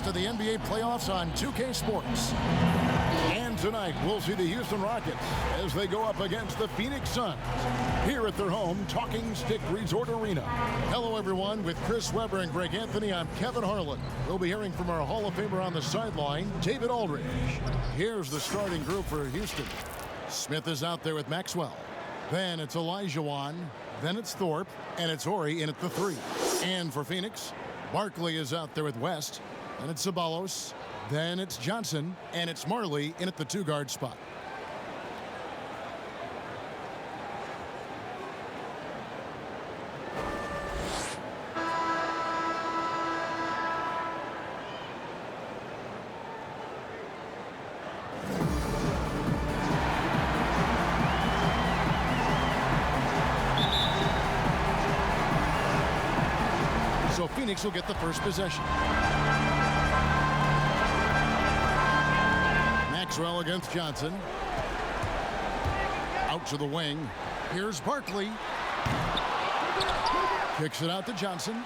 of the NBA playoffs on 2K Sports. And tonight, we'll see the Houston Rockets as they go up against the Phoenix Suns here at their home, Talking Stick Resort Arena. Hello, everyone. With Chris Webber and Greg Anthony, I'm Kevin Harlan. We'll be hearing from our Hall of Famer on the sideline, David Aldridge. Here's the starting group for Houston. Smith is out there with Maxwell. Then it's Olajuwon. Then it's Thorpe. And it's Horry in at the 3. And for Phoenix, Barkley is out there with West. And it's Ceballos. Then it's Johnson. And it's Marley in at the 2-guard spot. So Phoenix will get the first possession. Maxwell against Johnson. Out to the wing. Here's Barkley. Kicks it out to Johnson.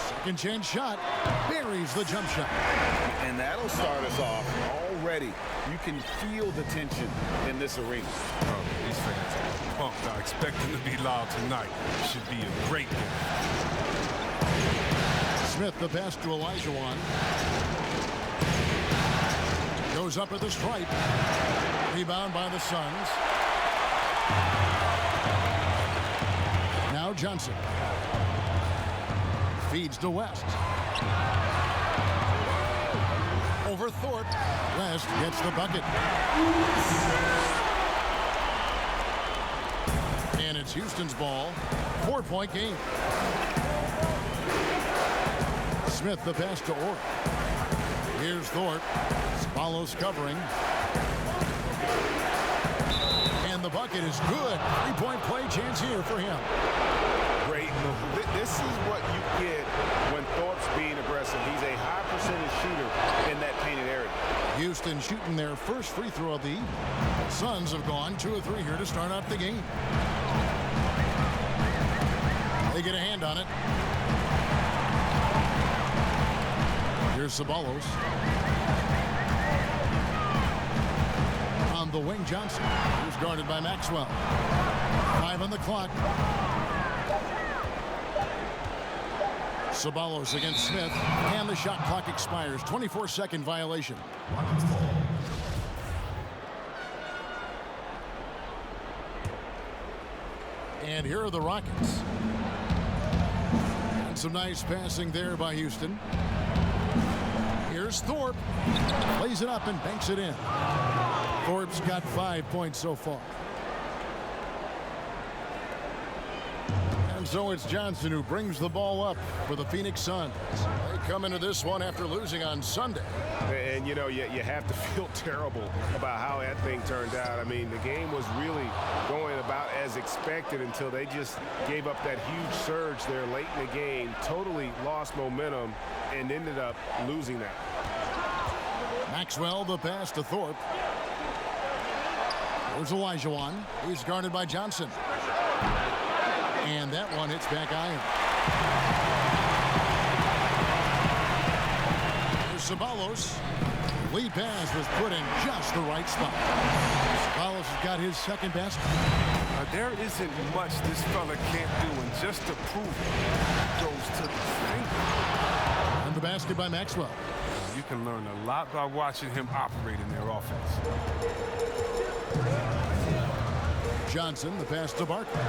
Second chance shot. Buries the jump shot. And that'll start us off already. You can feel the tension in this arena. Oh, these fans are pumped. I expect them to be loud tonight. Should be a great game. Smith, the pass to Olajuwon. Goes up at the stripe. Rebound by the Suns. Now Johnson. Feeds to West. Over Thorpe. West gets the bucket. And it's Houston's ball. 4-point game. Smith, the pass to Orr. Here's Thorpe. Ceballos covering. And the bucket is good. 3-point play chance here for him. Great move. This is what you get when Thorpe's being aggressive. He's a high percentage shooter in that painted area. Houston shooting their first free throw of the evening. Suns have gone 2 of 3 here to start out the game. They get a hand on it. Here's Ceballos. On the wing, Johnson. Who's guarded by Maxwell. 5 on the clock. Ceballos against Smith. And the shot clock expires. 24-second violation. And here are the Rockets. And some nice passing there by Houston. Here's Thorpe. Plays it up and banks it in. Thorpe's got 5 points so far. And so it's Johnson who brings the ball up for the Phoenix Suns. They come into this one after losing on Sunday. And, you know, you have to feel terrible about how that thing turned out. I mean, the game was really going about as expected until they just gave up that huge surge there late in the game, totally lost momentum, and ended up losing that. Maxwell, the pass to Thorpe. There's Olajuwon. He's guarded by Johnson. And that one hits back iron. Here's Ceballos. Lead pass was put in just the right spot. Ceballos has got his second basket. There isn't much this fella can't do, and just to prove it, he goes to the finger. And the basket by Maxwell. You can learn a lot by watching him operate in their offense. Johnson, the pass to Barkley.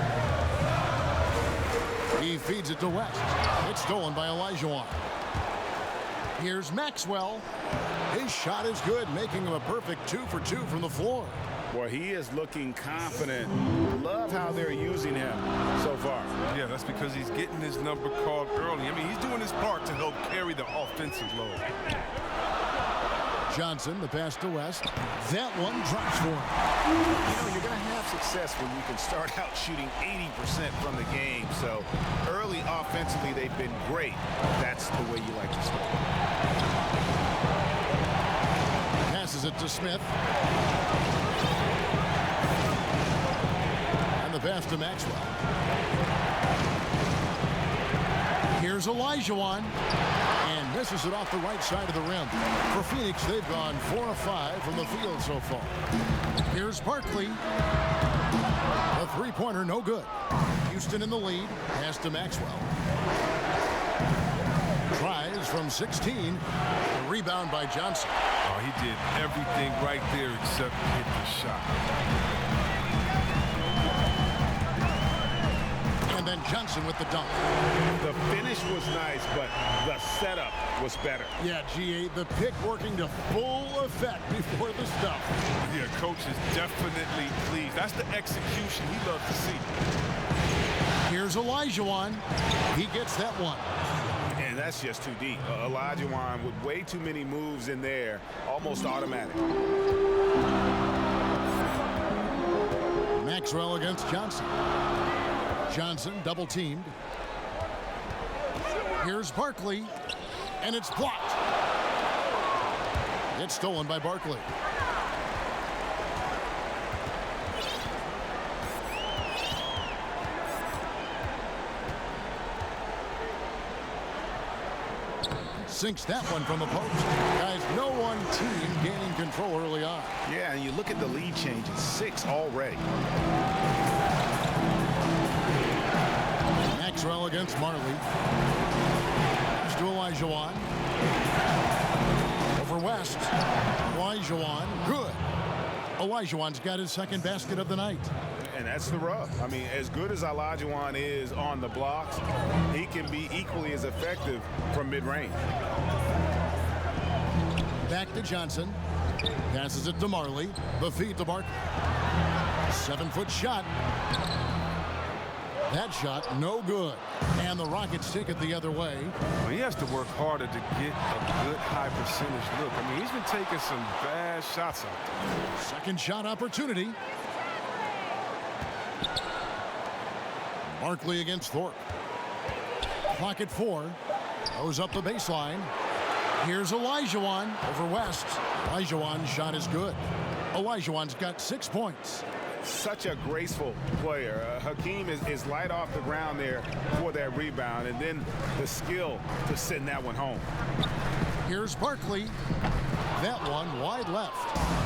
He feeds it to West. It's stolen by Olajuwon. Here's Maxwell. His shot is good, making him a perfect 2 for 2 from the floor. Boy, he is looking confident. Love how they're using him so far. Yeah, that's because he's getting his number called early. I mean, he's doing his part to help carry the offensive load. Johnson, the pass to West. That one drops for him. You know, you're going to have success when you can start out shooting 80% from the game. So early offensively, they've been great. That's the way you like to start. Passes it to Smith. And the pass to Maxwell. Here's Olajuwon. And misses it off the right side of the rim. For Phoenix, they've gone 4 of 5 from the field so far. Here's Barkley. A three-pointer, no good. Houston in the lead. Pass to Maxwell. Tries from 16. A rebound by Johnson. Oh, he did everything right there except hit the shot. And then Johnson with the dunk. The finish was nice, but the setup was better. Yeah, GA, the pick working to full effect before the stuff. Yeah, coach is definitely pleased. That's the execution he loves to see. Here's Olajuwon. He gets that one. And that's just too deep. Olajuwon with way too many moves in there, almost automatic. Maxwell against Johnson. Johnson double teamed. Here's Barkley, and it's blocked. It's stolen by Barkley. Sinks that one from the post. Guys, no one team gaining control early on. Yeah, and you look at the lead changes, 6 already. Maxwell against Marley. Here's to Olajuwon. Over West. Olajuwon, good. Olajuwon's got his second basket of the night. And that's the rub. I mean, as good as Olajuwon is on the blocks, he can be equally as effective from mid-range. Back to Johnson. Passes it to Marley. The feed to Barkley. 7-foot shot. That shot, no good. And the Rockets take it the other way. Well, he has to work harder to get a good high percentage look. I mean, he's been taking some bad shots out there. Second shot opportunity. Barkley against Thorpe. Clock at 4. Goes up the baseline. Here's Olajuwon over West. Olajuwon's shot is good. Olajuwon's got 6 points. Such a graceful player. Hakeem is light off the ground there for that rebound, and then the skill to send that one home. Here's Barkley. That one wide left.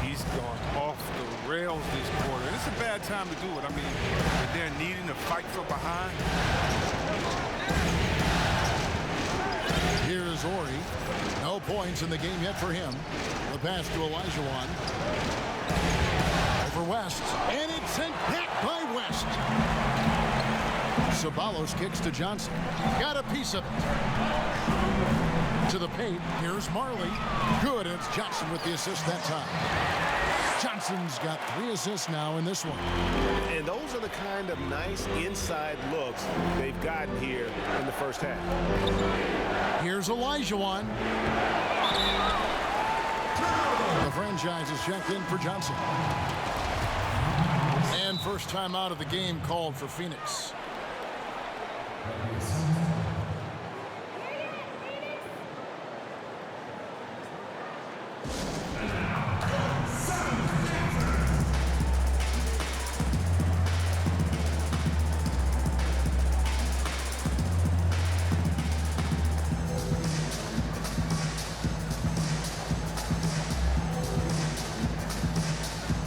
He's gone off the rails this quarter. It's a bad time to do it. I mean, they're needing to fight from behind. Here's Ori. No points in the game yet for him. The pass to Olajuwon. For West, and it's sent back by West. Ceballos kicks to Johnson. Got a piece of it. To the paint, here's Marley. Good, and it's Johnson with the assist that time. Johnson's got 3 assists now in this one. And those are the kind of nice inside looks they've gotten here in the first half. Here's Olajuwon. The franchise is checked in for Johnson. And first time out of the game called for Phoenix.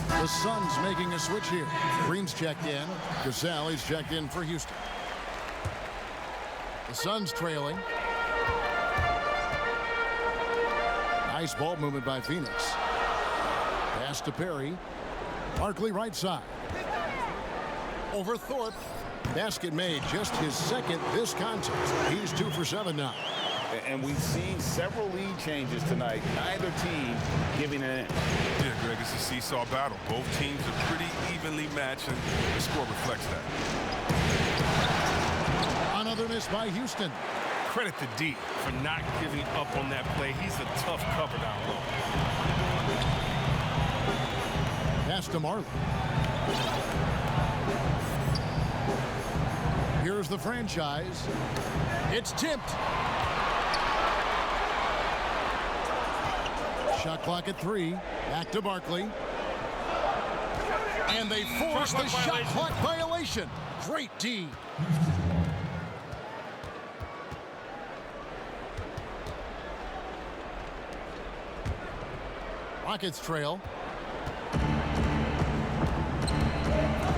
The Suns making a switch here. Green's checked in. Gasol is checked in for Houston. The Suns trailing. Nice ball movement by Phoenix. Pass to Perry. Barkley right side. Over Thorpe. Basket made, just his second this contest. He's 2 for 7 now. And we've seen several lead changes tonight. Neither team giving an inch. Yeah, Greg, it's a seesaw battle. Both teams are pretty evenly matched, and the score reflects that. Another miss by Houston. Credit to D for not giving up on that play. He's a tough cover down low. Pass to Marley. Here's the franchise. It's tipped. Shot clock at 3. Back to Barkley. And they force the shot clock violation. Great D. Rockets trail.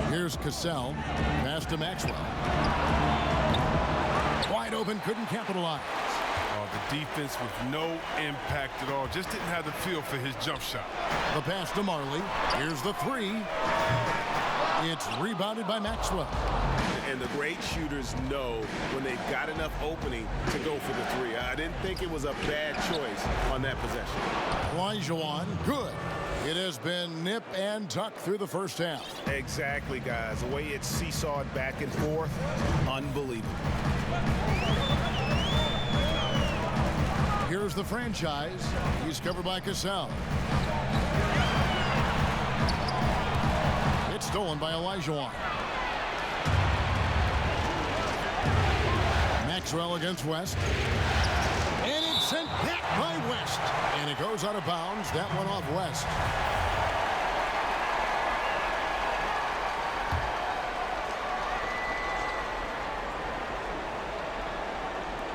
Here's Cassell. Pass to Maxwell. Wide open, couldn't capitalize. Oh, the defense with no impact at all. Just didn't have the feel for his jump shot. The pass to Marley. Here's the three. It's rebounded by Maxwell. And the great shooters know when they've got enough opening to go for the three. I didn't think it was a bad choice on that possession. Olajuwon, good. It has been nip and tuck through the first half. Exactly, guys. The way it's seesawed back and forth, unbelievable. Here's the franchise. He's covered by Cassell. It's stolen by Olajuwon. Maxwell against West. And it's sent back by West. And it goes out of bounds. That one off West.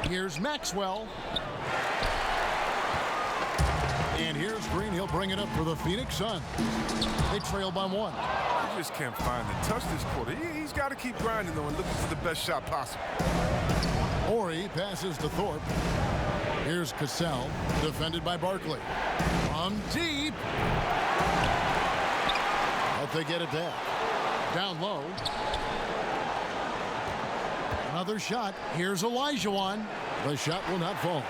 Here's Maxwell. And here's Green. He'll bring it up for the Phoenix Suns. They trail by one. He just can't find the touch this quarter. He's got to keep grinding, though, and looking for the best shot possible. Ori passes to Thorpe. Here's Cassell, defended by Barkley. From deep. Hope they get it back. Down low. Another shot. Here's Olajuwon. The shot will not fall.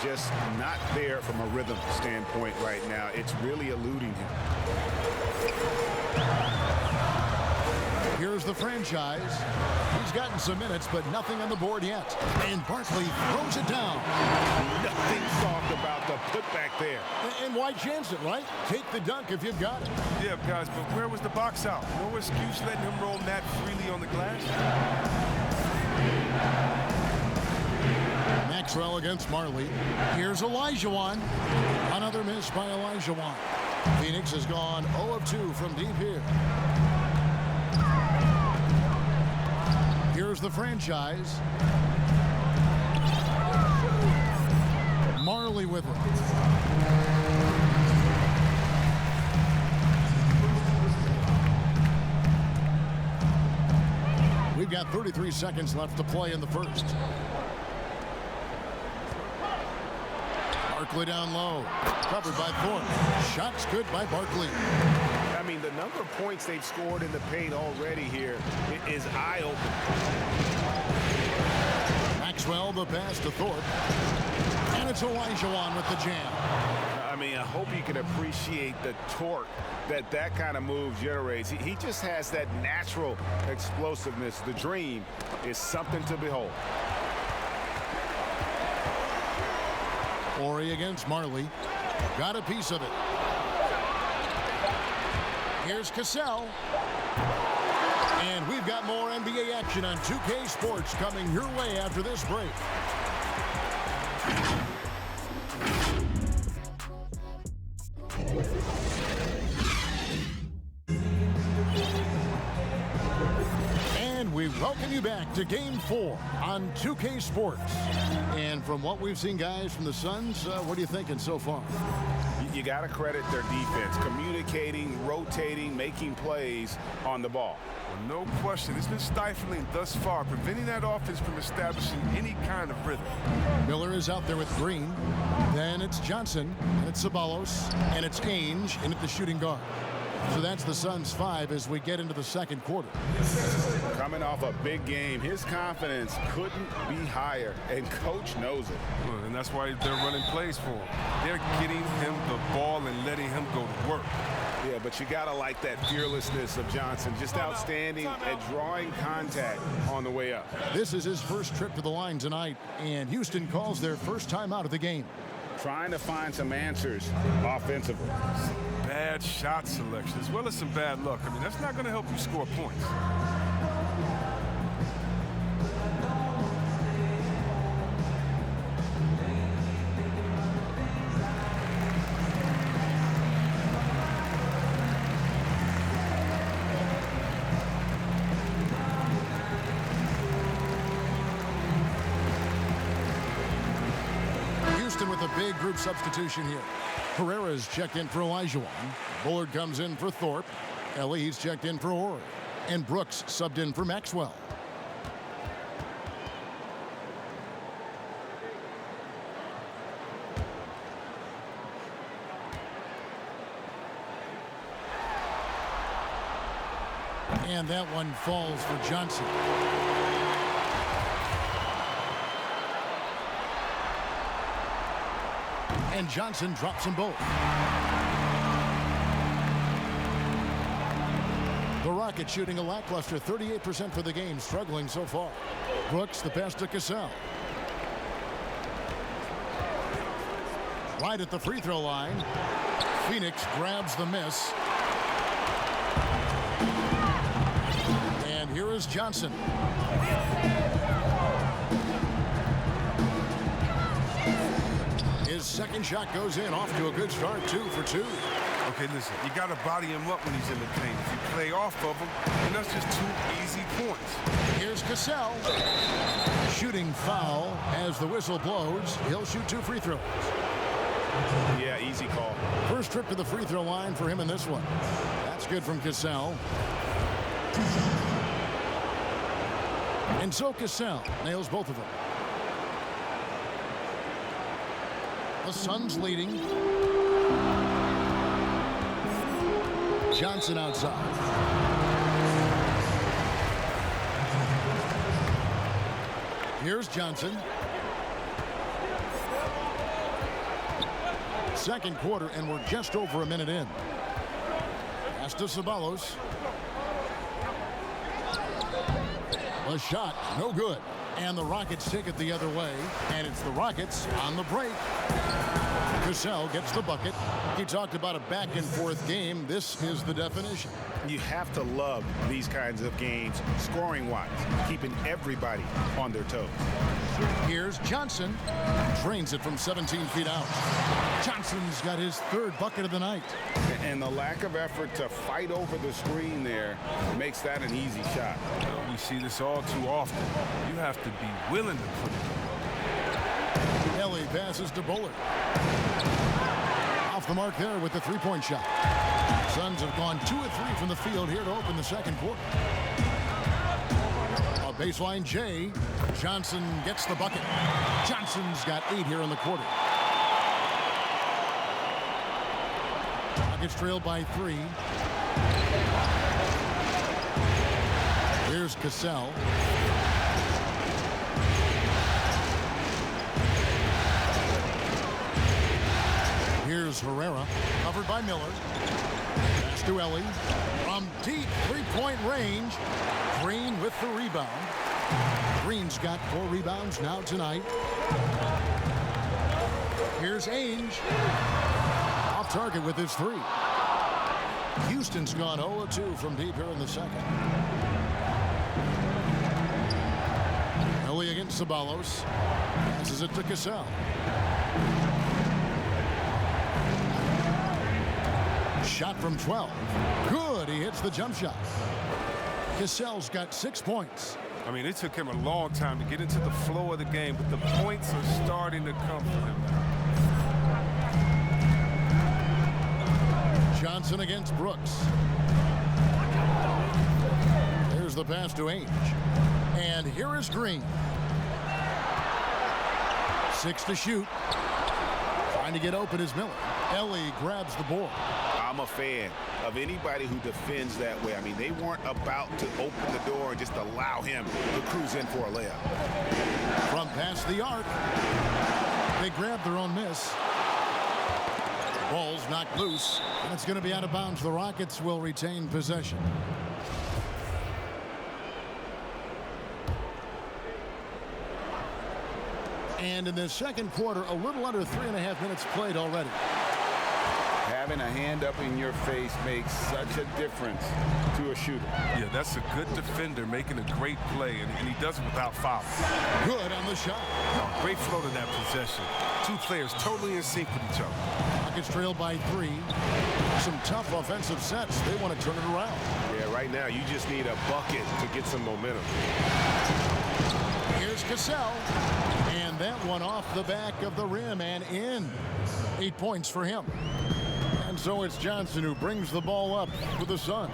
Just not there from a rhythm standpoint right now. It's really eluding him. Here's the franchise. He's gotten some minutes, but nothing on the board yet. And Barkley throws it down. Nothing soft about the putback there. And why chance it, right? Take the dunk if you've got it. Yeah, guys, but where was the box out? No excuse letting him roll that freely on the glass. Maxwell against Marley. Here's Olajuwon. Another miss by Olajuwon. Phoenix has gone 0 of 2 from deep here. Here's the franchise. Marley with it. We've got 33 seconds left to play in the first. Barkley down low. Covered by Thorpe. Shots good by Barkley. I mean, the number of points they've scored in the paint already here is eye-opening. Maxwell, the pass to Thorpe. And it's Olajuwon with the jam. I mean, I hope you can appreciate the torque that kind of move generates. He just has that natural explosiveness. The dream is something to behold. Ori against Marley. Got a piece of it. Here's Cassell. And we've got more NBA action on 2K Sports coming your way after this break. And we welcome you back to Game 4 on 2K Sports. And from what we've seen, guys, from the Suns, what are you thinking so far? You got to credit their defense, communicating, rotating, making plays on the ball. Well, no question. It's been stifling thus far, preventing that offense from establishing any kind of rhythm. Miller is out there with Green. Then it's Johnson, and it's Ceballos, and it's Ainge, and at the shooting guard. So that's the Suns' 5 as we get into the second quarter. Coming off a big game, his confidence couldn't be higher, and coach knows it. Well, and that's why they're running plays for him. They're getting him the ball and letting him go to work. Yeah, but you gotta like that fearlessness of Johnson. Just outstanding at drawing contact on the way up. This is his first trip to the line tonight, and Houston calls their first time out of the game. Trying to find some answers offensively. Bad shot selection as well as some bad luck. I mean, that's not going to help you score points. Houston with with a big group substitution here. Herrera's checked in for Elijah. Bullard comes in for Thorpe. Ellie's checked in for Orr. And Brooks subbed in for Maxwell. And that one falls for Johnson. And Johnson drops them both. The Rockets shooting a lackluster 38% for the game, struggling so far. Brooks, the pass to Cassell. Right at the free throw line. Phoenix grabs the miss. And here is Johnson. His second shot goes in, off to a good start, 2 for 2. Okay, listen, you got to body him up when he's in the paint. If you play off of him, then that's just 2 easy points. Here's Cassell. Shooting foul as the whistle blows. He'll shoot 2 free throws. Yeah, easy call. First trip to the free throw line for him in this one. That's good from Cassell. And so Cassell nails both of them. The Suns leading. Johnson outside. Here's Johnson. Second quarter, and we're just over a minute in. Pass to Ceballos. A shot, no good. And the Rockets take it the other way. And it's the Rockets on the break. Cassell gets the bucket. He talked about a back-and-forth game. This is the definition. You have to love these kinds of games, scoring-wise, keeping everybody on their toes. Here's Johnson. Drains it from 17 feet out. Johnson's got his 3rd bucket of the night. And the lack of effort to fight over the screen there makes that an easy shot. We see this all too often. You have to be willing to put it in. Ellie passes to Bullard. Off the mark there with the 3-point shot. Suns have gone 2 of 3 from the field here to open the second quarter. A baseline J. Johnson gets the bucket. Johnson's got 8 here in the quarter. Rockets trailed by 3. Here's Cassell. Here's Herrera, covered by Miller. Pass to Ellie. From deep 3-point range. Green with the rebound. Green's got 4 rebounds now tonight. Here's Ainge. Off target with his 3. Houston's gone 0-2 from deep here in the second. Ellie against Ceballos. Passes it to Cassell. Shot from 12. Good. He hits the jump shot. Cassell's got 6 points. I mean, it took him a long time to get into the flow of the game, but the points are starting to come for him now. Johnson against Brooks. There's the pass to Ainge. And here is Green. 6 to shoot. Trying to get open is Miller. Ellie grabs the board. I'm a fan of anybody who defends that way. I mean, they weren't about to open the door and just allow him to cruise in for a layup. From past the arc. They grab their own miss. Ball's knocked loose, and it's going to be out of bounds. The Rockets will retain possession. And in the second quarter, a little under 3.5 minutes played already. Having a hand up in your face makes such a difference to a shooter. Yeah, that's a good defender making a great play, and he does it without foul. Good on the shot. Great flow to that possession. 2 players totally in sync with each other. Rockets trailed by 3. Some tough offensive sets. They want to turn it around. Yeah, right now you just need a bucket to get some momentum. Here's Here's Cassell. And that one off the back of the rim and in. 8 points for him. And so it's Johnson who brings the ball up for the Suns.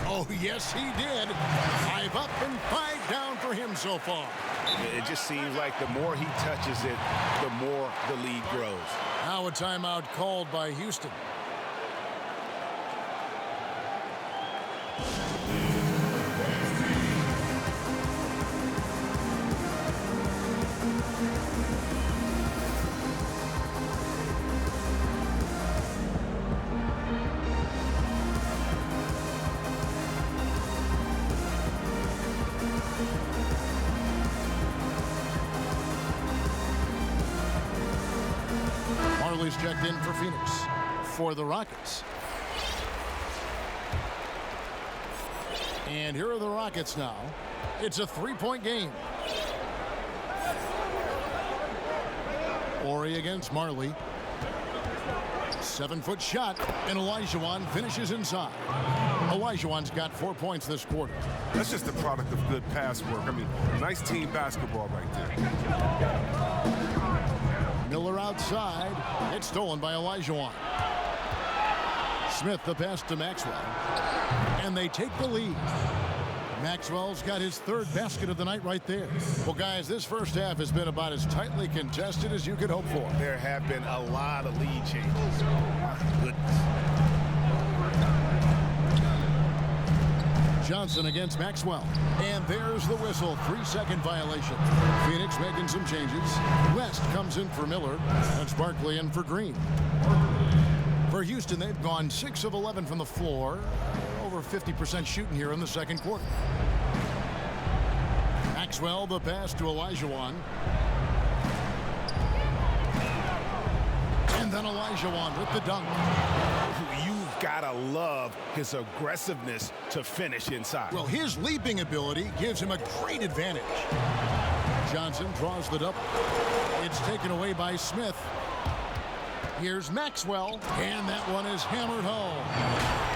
Oh, yes, he did. 5 up and 5 down for him so far. It just seems like the more he touches it, the more the lead grows. Now a timeout called by Houston. Marley's checked in for Phoenix for the Rockets. And here are the Rockets now. It's a 3-point game. Ori against Marley. 7-foot shot, and Olajuwon finishes inside. Olajuwon's got 4 points this quarter. That's just the product of good pass work. I mean, nice team basketball right there. Miller outside. It's stolen by Olajuwon. Smith the pass to Maxwell. And they take the lead. Maxwell's got his 3rd basket of the night right there. Well, guys, this first half has been about as tightly contested as you could hope for. There have been a lot of lead changes. My goodness. Johnson against Maxwell. And there's the whistle. 3-second violation. Phoenix making some changes. West comes in for Miller. That's Barkley in for Green. For Houston, they've gone 6 of 11 from the floor. Over 50% shooting here in the second quarter. Maxwell, the pass to Olajuwon. And then Olajuwon with the dunk. You've got to love his aggressiveness to finish inside. Well, his leaping ability gives him a great advantage. Johnson draws the double. It's taken away by Smith. Here's Maxwell, and that one is hammered home.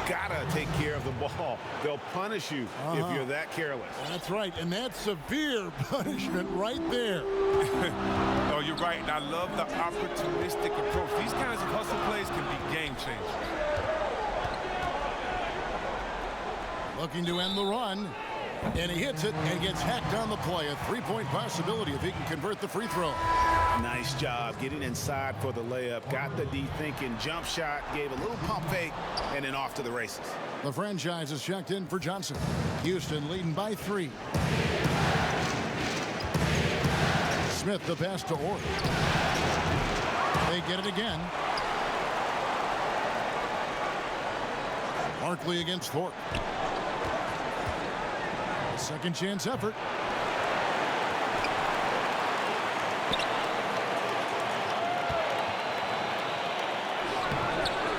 Gotta take care of the ball. They'll punish you if you're that careless. That's right, and that's severe punishment right there. Oh, you're right, and I love the opportunistic approach. These kinds of hustle plays can be game changers. Looking to end the run, and he hits it and gets hacked on the play. A 3-point possibility if he can convert the free throw. Nice job getting inside for the layup. Got the D-thinking jump shot, gave a little pump fake, and then off to the races. The franchise is checked in for Johnson. Houston leading by 3. Smith the pass to Ori. They get it again. Barkley against Thorpe. Second chance effort.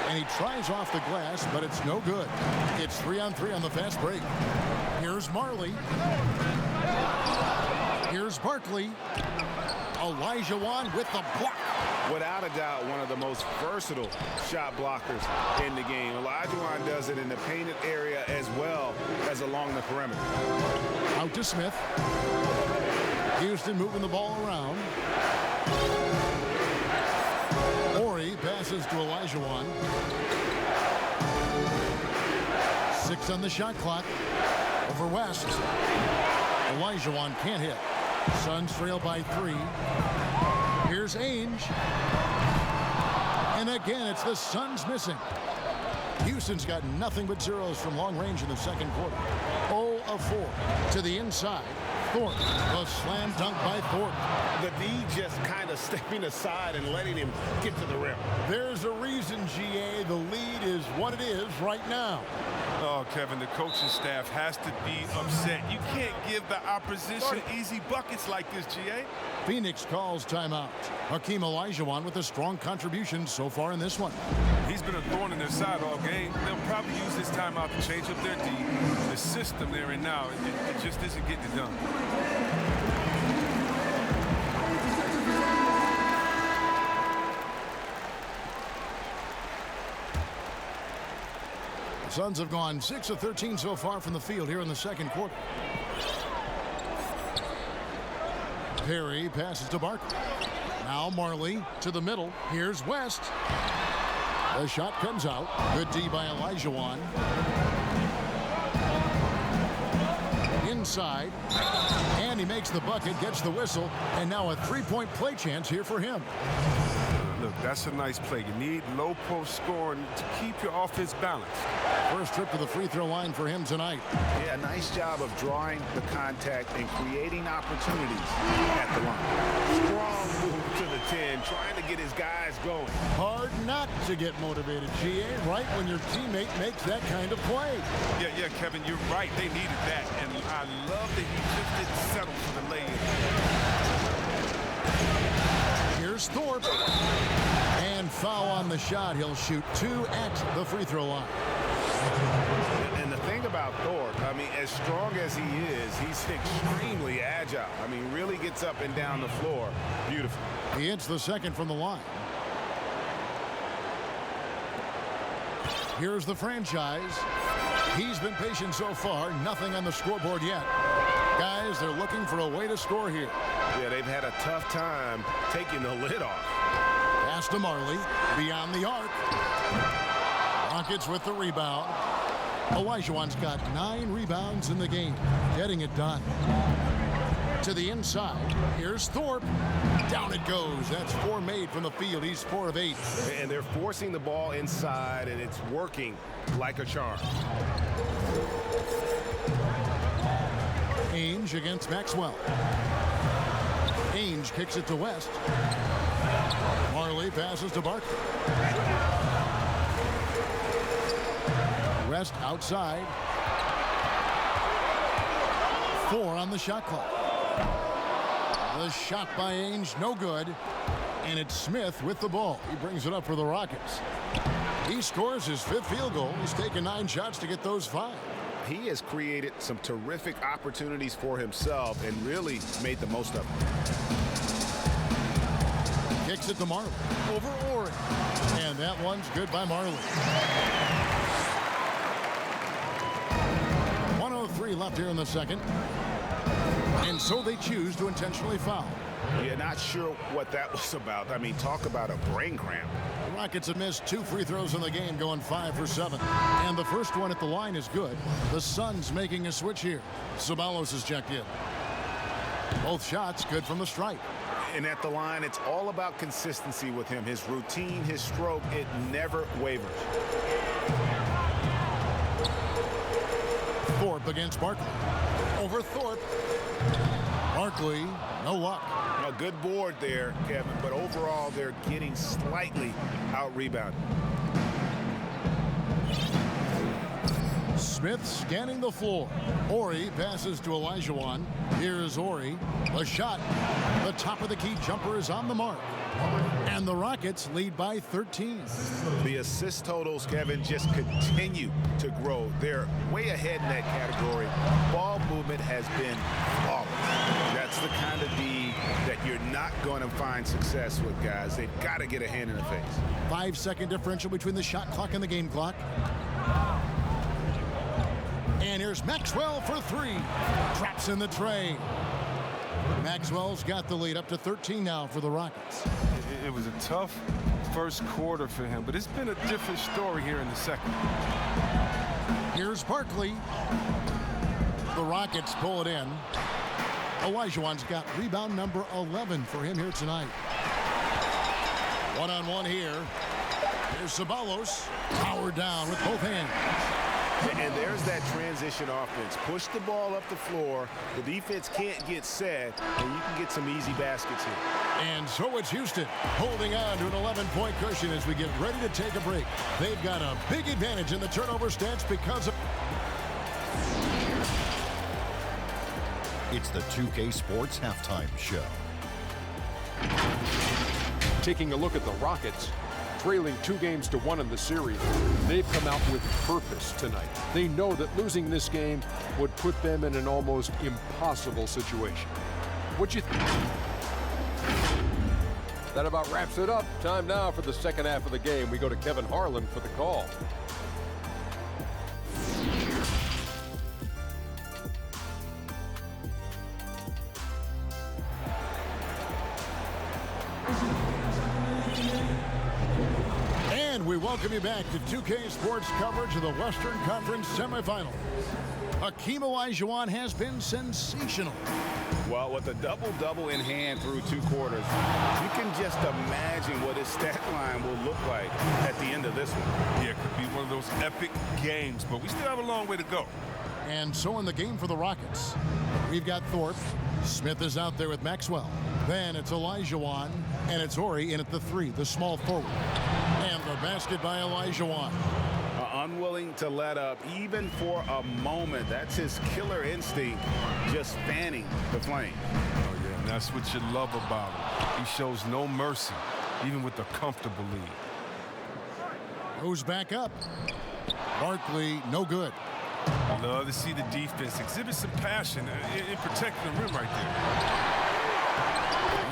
And he tries off the glass, but it's no good. It's 3-on-3 on the fast break. Here's Marley. Here's Barkley. Olajuwon with the block. Without a doubt, one of the most versatile shot blockers in the game. Olajuwon does it in the painted area as well as along the perimeter. Out to Smith. Houston moving the ball around. Ori passes to Olajuwon. 6 on the shot clock. Over West. Olajuwon can't hit. Suns trail by 3. Here's Ainge. And again, it's the Suns missing. Houston's got nothing but zeros from long range in the second quarter. 0 of 4 to the inside. Thorpe, the slam dunk by Thorpe. The D just kind of stepping aside and letting him get to the rim. There's a reason, GA, the lead is what it is right now. Oh, Kevin, the coaching staff has to be upset. You can't give the opposition easy buckets like this, GA. Phoenix calls timeout. Hakeem Olajuwon with a strong contribution so far in this one. He's been a thorn in their side all game. They'll probably use this timeout to change up their D. The system they're in now, it just isn't getting it done. Suns have gone 6 of 13 so far from the field here in the second quarter. Perry passes to Barkley. Now Marley to the middle. Here's West. The shot comes out. Good D by Olajuwon. Inside. And he makes the bucket, gets the whistle, and now a three-point play chance here for him. Look, that's a nice play. You need low post scoring to keep your offense balanced. First trip to the free throw line for him tonight. Yeah, nice job of drawing the contact and creating opportunities at the line. Strong move to the 10, trying to get his guys going. Hard not to get motivated, GA, right when your teammate makes that kind of play. Yeah, Kevin, you're right. They needed that. And I love that he just didn't settle for the lay-in. Here's Thorpe. And foul on the shot. He'll shoot 2 at the free throw line. And the thing about Thorpe, I mean, as strong as he is, he's extremely agile. I mean, really gets up and down the floor. Beautiful. He hits the second from the line. Here's the franchise. He's been patient so far. Nothing on the scoreboard yet. Guys, they're looking for a way to score here. Yeah, they've had a tough time taking the lid off. Pass to Marley. Beyond the arc. Rockets with the rebound. Olajuwon's got 9 rebounds in the game. Getting it done. To the inside. Here's Thorpe. Down it goes. That's 4 made from the field. He's 4 of 8. And they're forcing the ball inside, and it's working like a charm. Ainge against Maxwell. Ainge kicks it to West. Marley passes to Barkley. West outside. 4 on the shot clock. The shot by Ainge, no good. And it's Smith with the ball. He brings it up for the Rockets. He scores his 5th field goal. He's taken 9 shots to get those 5. He has created some terrific opportunities for himself and really made the most of them. Kicks it to Marley. Over Ori. And that one's good by Marley. 1:03 left here in the second. And so they choose to intentionally foul. Yeah, not sure what that was about. I mean, talk about a brain cramp. The Rockets have missed 2 free throws in the game, going 5 for 7. And the first one at the line is good. The Suns making a switch here. Ceballos is checked in. Both shots good from the stripe. And at the line, it's all about consistency with him. His routine, his stroke, it never wavers. Thorpe against Barkley. Over Thorpe. Barkley, no luck. A good board there, Kevin, but overall they're getting slightly out-rebounded. Smith scanning the floor. Ori passes to Olajuwon. Here's Ori. The shot. The top of the key jumper is on the mark. And the Rockets lead by 13. The assist totals, Kevin, just continue to grow. They're way ahead in that category. Ball movement has been flawless. That's the kind of D that you're not going to find success with, guys. They've got to get a hand in the face. 5-second differential between the shot clock and the game clock. And here's Maxwell for 3. Traps in the tray. Maxwell's got the lead up to 13 now for the Rockets. It was a tough first quarter for him, but it's been a different story here in the second. Here's Barkley. The Rockets pull it in. Olajuwon's got rebound number 11 for him here tonight. One-on-one here. Here's Ceballos. Powered down with both hands. And there's that transition offense. Push the ball up the floor. The defense can't get set, and you can get some easy baskets here. And so it's Houston holding on to an 11-point cushion as we get ready to take a break. They've got a big advantage in the turnover stats because of... It's the 2K Sports Halftime Show. Taking a look at the Rockets, trailing 2-1 in the series, they've come out with purpose tonight. They know that losing this game would put them in an almost impossible situation. What'd you think? That about wraps it up. Time now for the second half of the game. We go to Kevin Harlan for the call. welcome you back to 2K Sports coverage of the Western Conference semifinals. Hakeem Olajuwon has been sensational. Well, with a double-double in hand through 2 quarters, you can just imagine what his stat line will look like at the end of this one. Yeah, it could be one of those epic games, but we still have a long way to go. And so in the game for the Rockets, we've got Thorpe. Smith is out there with Maxwell. Then it's Olajuwon, and it's Horry in at the 3, the small forward. And the basket by Olajuwon. Unwilling to let up, even for a moment. That's his killer instinct, just fanning the flame. Oh, yeah, and that's what you love about him. He shows no mercy, even with a comfortable lead. Goes back up. Barkley, no good. Love to see the defense exhibit some passion in protecting the rim right there.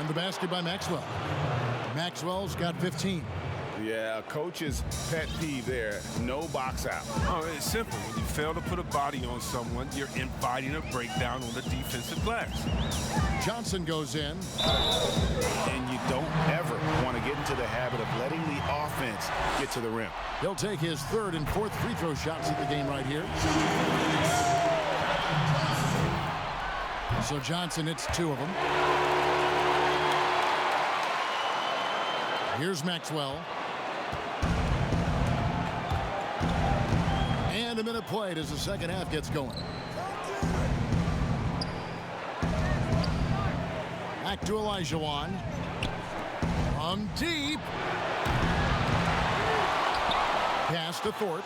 And the basket by Maxwell. Maxwell's got 15. Yeah, coach's pet peeve there. No box out. Oh, it's simple. When you fail to put a body on someone, you're inviting a breakdown on the defensive glass. Johnson goes in. And you don't ever want to get into the habit of letting the offense get to the rim. He'll take his 3rd and 4th free throw shots at the game right here. So Johnson hits 2 of them. Here's Maxwell. And a minute played as the second half gets going. Back to Olajuwon. From deep. Pass to Thorpe.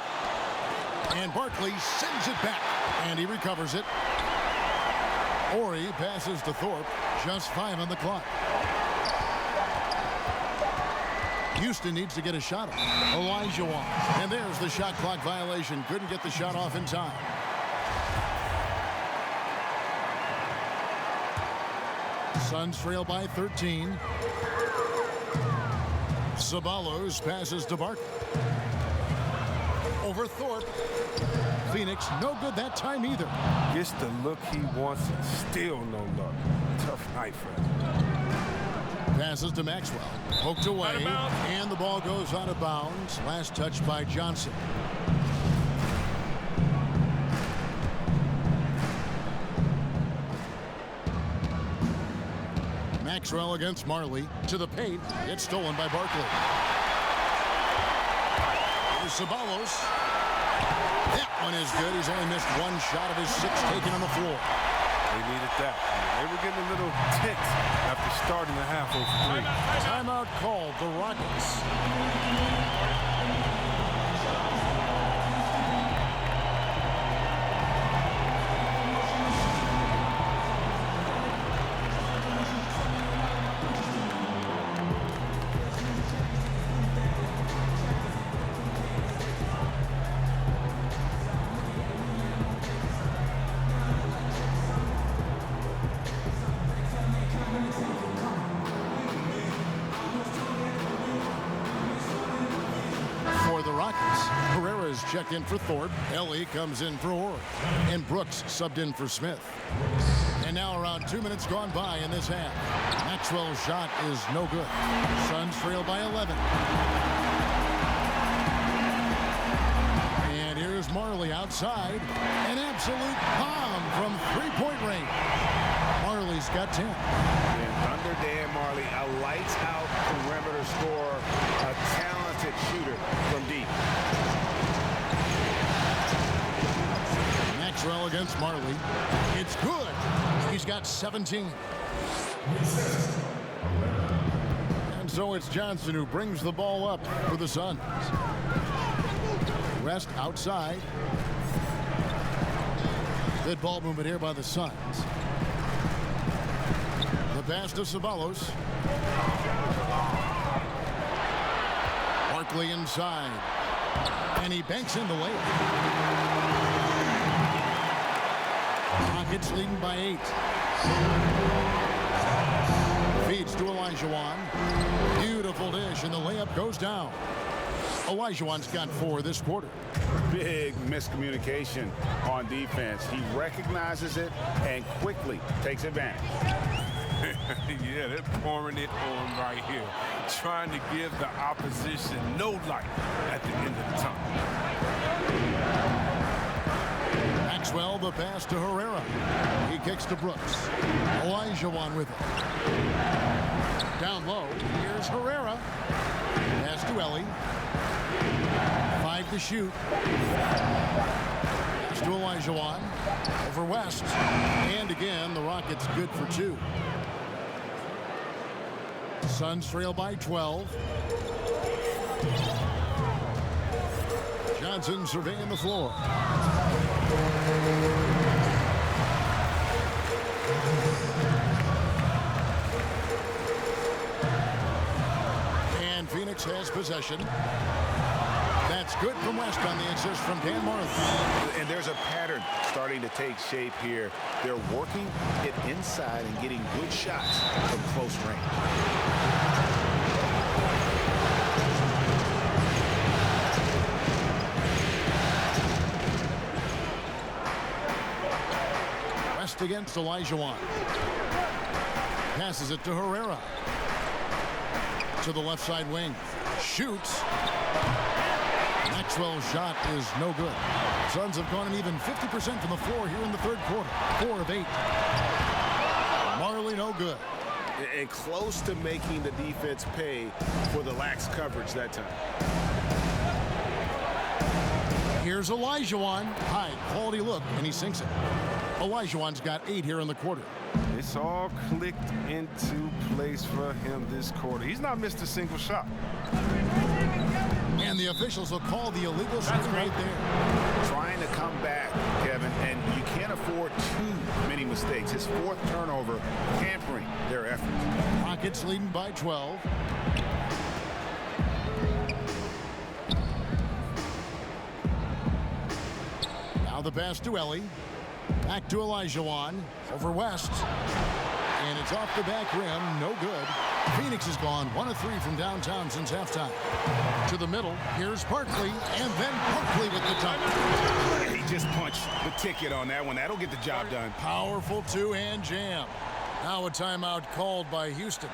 And Barkley sends it back. And he recovers it. Horry passes to Thorpe. Just 5 on the clock. Houston needs to get a shot off. Olajuwon. And there's the shot clock violation. Couldn't get the shot off in time. Suns trail by 13. Ceballos passes to Barkley. Over Thorpe. Phoenix, no good that time either. Gets the look he wants and still no luck. Tough night for him. Passes to Maxwell. Poked away. And the ball goes out of bounds. Last touch by Johnson. Maxwell against Marley. To the paint. It's stolen by Barkley. Here's Ceballos. That one is good. He's only missed 1 shot of his 6 taken on the floor. They needed that. They were getting a little ticked after starting the half over 3. Timeout called. The Rockets. Checked in for Thorpe. Ellie comes in for Horry. And Brooks subbed in for Smith. And now around 2 minutes gone by in this half. Maxwell's shot is no good. Suns trail by 11. And here's Marley outside. An absolute bomb from 3-point range. Marley's got 10. And under Dan Marley, a lights-out perimeter scorer, a talented shooter from deep. Maxwell against Marley. It's good. He's got 17. And so it's Johnson who brings the ball up for the Suns. West outside. Good ball movement here by the Suns. The pass to Ceballos. Barkley inside. And he banks in the layup. Rockets leading by 8. Feeds to Olajuwon. Beautiful dish, and the layup goes down. Olajuwon's got 4 this quarter. Big miscommunication on defense. He recognizes it and quickly takes advantage. Yeah, they're pouring it on right here, trying to give the opposition no light at the end of the tunnel. Maxwell, the pass to Herrera. He kicks to Brooks. Olajuwon with it. Down low, here's Herrera. Pass to Ellie. 5 to shoot. Pass to Olajuwon. Over West. And again, the Rockets good for 2. Suns trail by 12. Johnson surveying the floor. And Phoenix has possession. That's good from West on the assist from Dan Marley. And there's a pattern starting to take shape here. They're working it inside and getting good shots from close range. West against Olajuwon. Passes it to Herrera. To the left side wing. Shoots. Maxwell's shot is no good. Suns have gone an even 50% from the floor here in the third quarter. 4 of 8. Marley no good. And close to making the defense pay for the lax coverage that time. Here's Olajuwon. High quality look, and he sinks it. Olajuwon's got 8 here in the quarter. It's all clicked into place for him this quarter. He's not missed a single shot. And the officials will call the illegal shot right there. Trying to come back, Kevin, and you can't afford too many mistakes. His 4th turnover hampering their efforts. Rockets leading by 12. Now the pass to Ellie. Back to Olajuwon. Over West. And it's off the back rim. No good. Phoenix has gone 1 of 3 from downtown since halftime. To the middle. Here's Barkley. And then Barkley with the dunk. He just punched the ticket on that one. That'll get the job done. Powerful two-hand jam. Now a timeout called by Houston.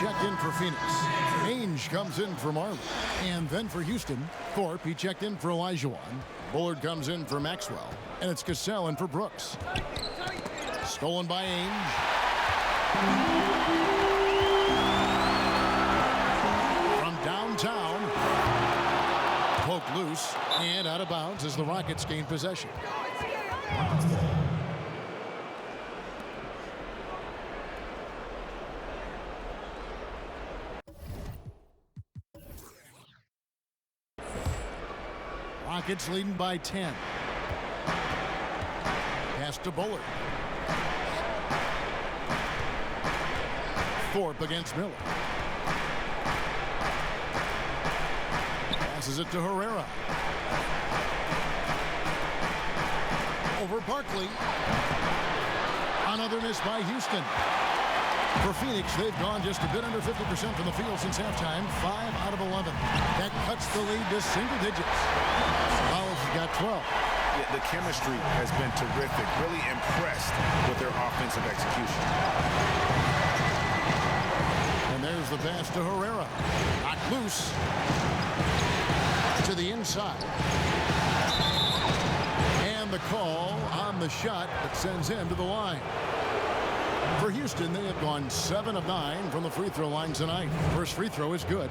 Checked in for Phoenix. Ainge comes in for Marley. And then for Houston, Thorpe, he checked in for Olajuwon. Bullard comes in for Maxwell. And it's Cassell in for Brooks. Stolen by Ainge. From downtown. Poked loose and out of bounds as the Rockets gain possession. Rockets leading by 10. Pass to Bullard. Thorpe against Miller. Passes it to Herrera. Over Barkley. Another miss by Houston. For Phoenix, they've gone just a bit under 50% from the field since halftime. 5 out of 11. That cuts the lead to single digits. Wallace has got 12. Yeah, the chemistry has been terrific. Really impressed with their offensive execution. And there's the pass to Herrera. Knocked loose. To the inside. And the call on the shot that sends him to the line. For Houston, they have gone 7 of 9 from the free throw line tonight. First free throw is good.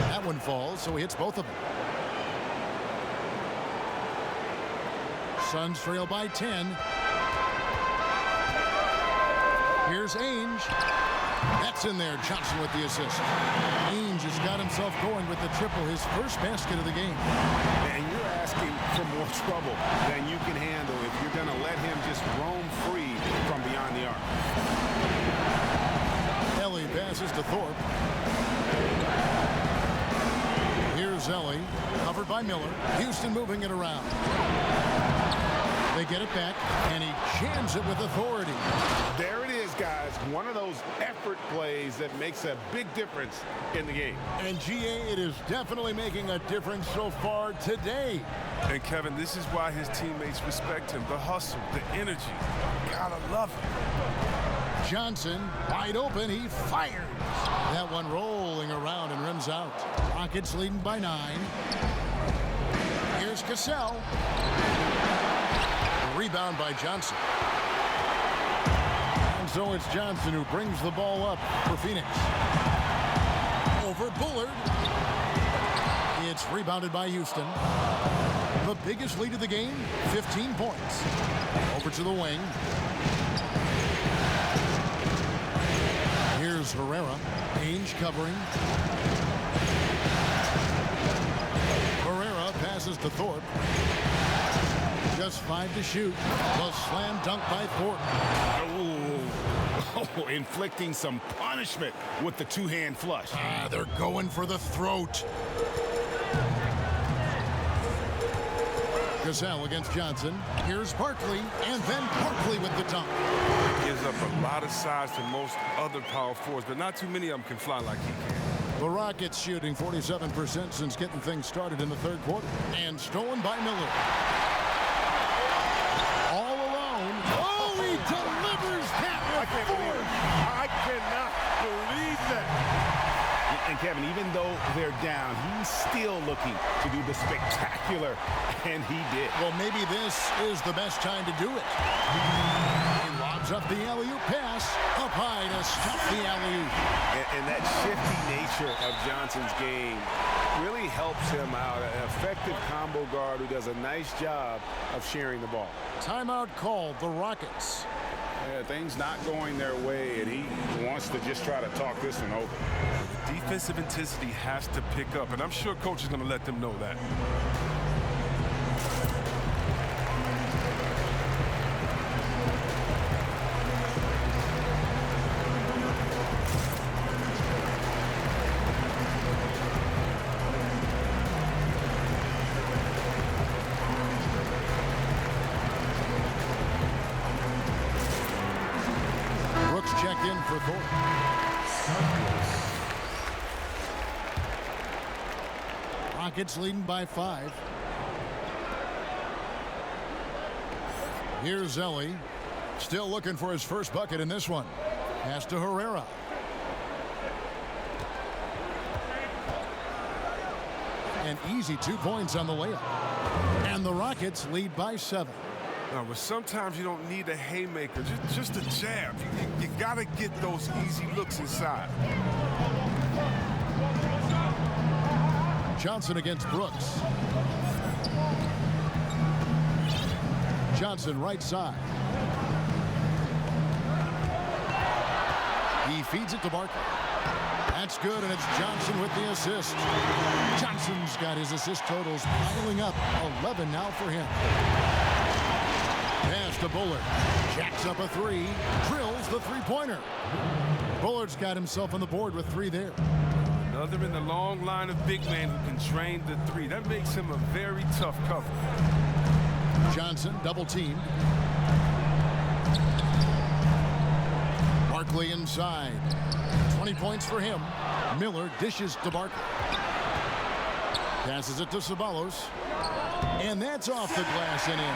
That one falls, so he hits both of them. Suns trail by 10. Here's Ainge. That's in there. Johnson with the assist. Ainge has got himself going with the triple, his first basket of the game. And you're asking for more trouble than you can handle if you're going to let him just roam free from beyond the arc. Ellie passes to Thorpe. Here's Ellie, covered by Miller. Houston moving it around. They get it back, and he jams it with authority. There it is, guys. One of those effort plays that makes a big difference in the game. And GA, it is definitely making a difference so far today. And Kevin, this is why his teammates respect him. The hustle, the energy. Gotta love it. Johnson, wide open, he fires. That one rolling around and rims out. Rockets leading by 9. Here's Cassell. Rebound by Johnson. And so it's Johnson who brings the ball up for Phoenix. Over Bullard. It's rebounded by Houston. The biggest lead of the game, 15 points. Over to the wing. Here's Herrera. Ainge covering. Herrera passes to Thorpe. Just 5 to shoot. The slam dunk by Thorpe. Oh, inflicting some punishment with the two-hand flush. They're going for the throat. Cassell against Johnson. Here's Barkley, and then Barkley with the dunk. Gives up a lot of size to most other power forwards, but not too many of them can fly like he can. The Rockets shooting 47% since getting things started in the third quarter. And stolen by Miller. All alone. Oh, he delivers that with force. I cannot believe that. And Kevin, even though they're down, he's still looking to do the spectacular, and he did. Well, maybe this is the best time to do it. He lobs up the alley-oop pass, up high to stop the alley-oop. And that shifty nature of Johnson's game really helps him out. An effective combo guard who does a nice job of sharing the ball. Timeout called, the Rockets. Yeah, things not going their way, and he wants to just try to talk this one over. Defensive intensity has to pick up, and I'm sure coach is going to let them know that. Brooks checked in for Thorpe. Rockets leading by 5. Here's Ellie. Still looking for his first bucket in this one. Pass to Herrera. An easy 2 points on the layup. And the Rockets lead by 7. No, but sometimes you don't need a haymaker, just a jab. You got to get those easy looks inside. Johnson against Brooks. Johnson right side. He feeds it to Barkley. That's good, and it's Johnson with the assist. Johnson's got his assist totals piling up. 11 now for him. Pass to Bullard. Jacks up a 3. Drills the three-pointer. Bullard's got himself on the board with 3 there. Another in the long line of big men who can drain the 3. That makes him a very tough cover. Johnson double teamed. Barkley inside. 20 points for him. Miller dishes to Barkley. Passes it to Ceballos. And that's off the glass and in.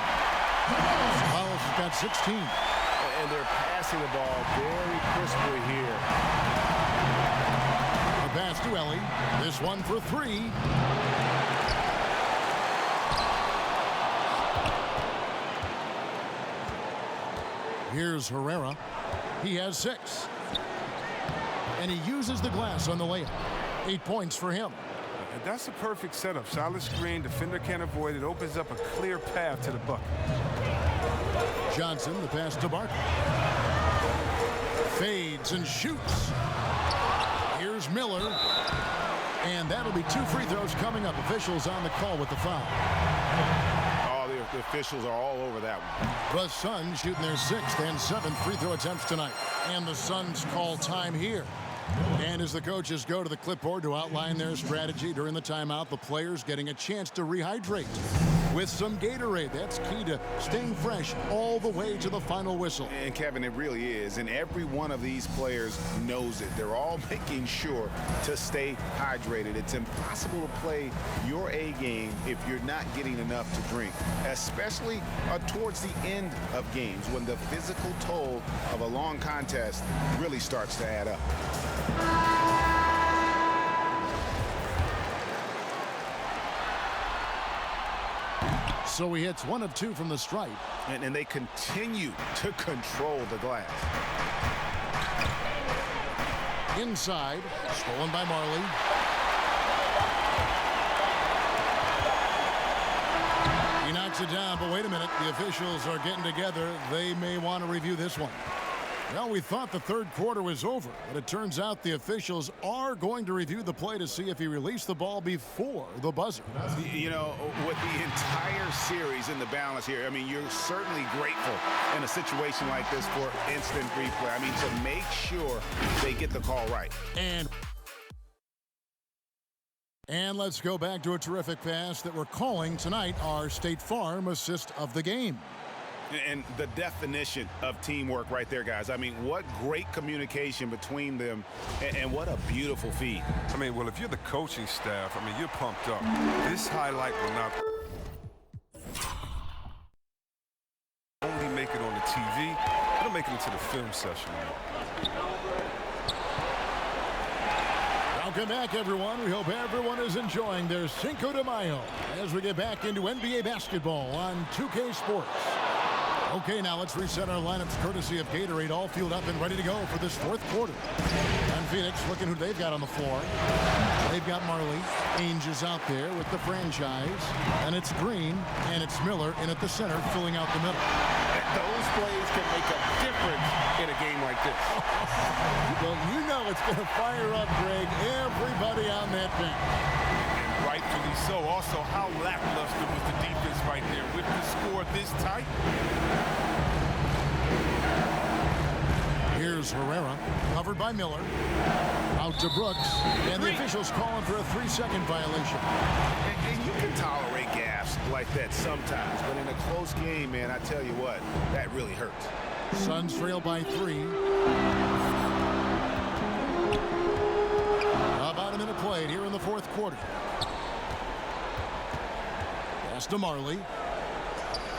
Ceballos has got 16. And they're passing the ball very crisply here. The pass to Ellie. This one for 3. Here's Herrera. He has 6. And he uses the glass on the layup. 8 points for him. And that's a perfect setup. Solid screen, defender can't avoid it. Opens up a clear path to the bucket. Johnson, the pass to Barkley. Fades and shoots. Here's Miller. And that'll be 2 free throws coming up. Officials on the call with the foul. Oh, the officials are all over that one. The Suns shooting their 6th and 7th free throw attempts tonight. And the Suns call time here. And as the coaches go to the clipboard to outline their strategy during the timeout, the players getting a chance to rehydrate with some Gatorade. That's key to staying fresh all the way to the final whistle. And Kevin, it really is. And every one of these players knows it. They're all making sure to stay hydrated. It's impossible to play your A game if you're not getting enough to drink, especially towards the end of games when the physical toll of a long contest really starts to add up. So he hits 1 of 2 from the stripe. And they continue to control the glass. Inside, stolen by Marley. He knocks it down, but wait a minute. The officials are getting together. They may want to review this one. Well, we thought the third quarter was over, but it turns out the officials are going to review the play to see if he released the ball before the buzzer. You know, with the entire series in the balance here, I mean, you're certainly grateful in a situation like this for instant replay. I mean, to make sure they get the call right. And let's go back to a terrific pass that we're calling tonight our State Farm assist of the game. And the definition of teamwork right there, guys. I mean, what great communication between them, and what a beautiful feed. I mean, well, if you're the coaching staff, I mean, you're pumped up. This highlight will not only make it on the TV, it'll make it into the film session. Welcome back, everyone. We hope everyone is enjoying their Cinco de Mayo as we get back into NBA basketball on 2K Sports. Okay, now let's reset our lineups courtesy of Gatorade, all fueled up and ready to go for this fourth quarter. And Phoenix looking who they've got on the floor. They've got Marley. Ainge is out there with the franchise. And it's Green, and it's Miller in at the center, filling out the middle. Those plays can make a difference in a game like this. Well, you know it's going to fire up, Greg, everybody on that bench. And rightfully so. Also, how lackluster was the defense right there with the score this tight? Here's Herrera, covered by Miller. Out to Brooks, and the officials calling for a 3-second violation. And you can tolerate gaffes like that sometimes, but in a close game, man, I tell you what, that really hurts. Suns trail by 3. About a minute played here in the fourth quarter. Pass to Marley.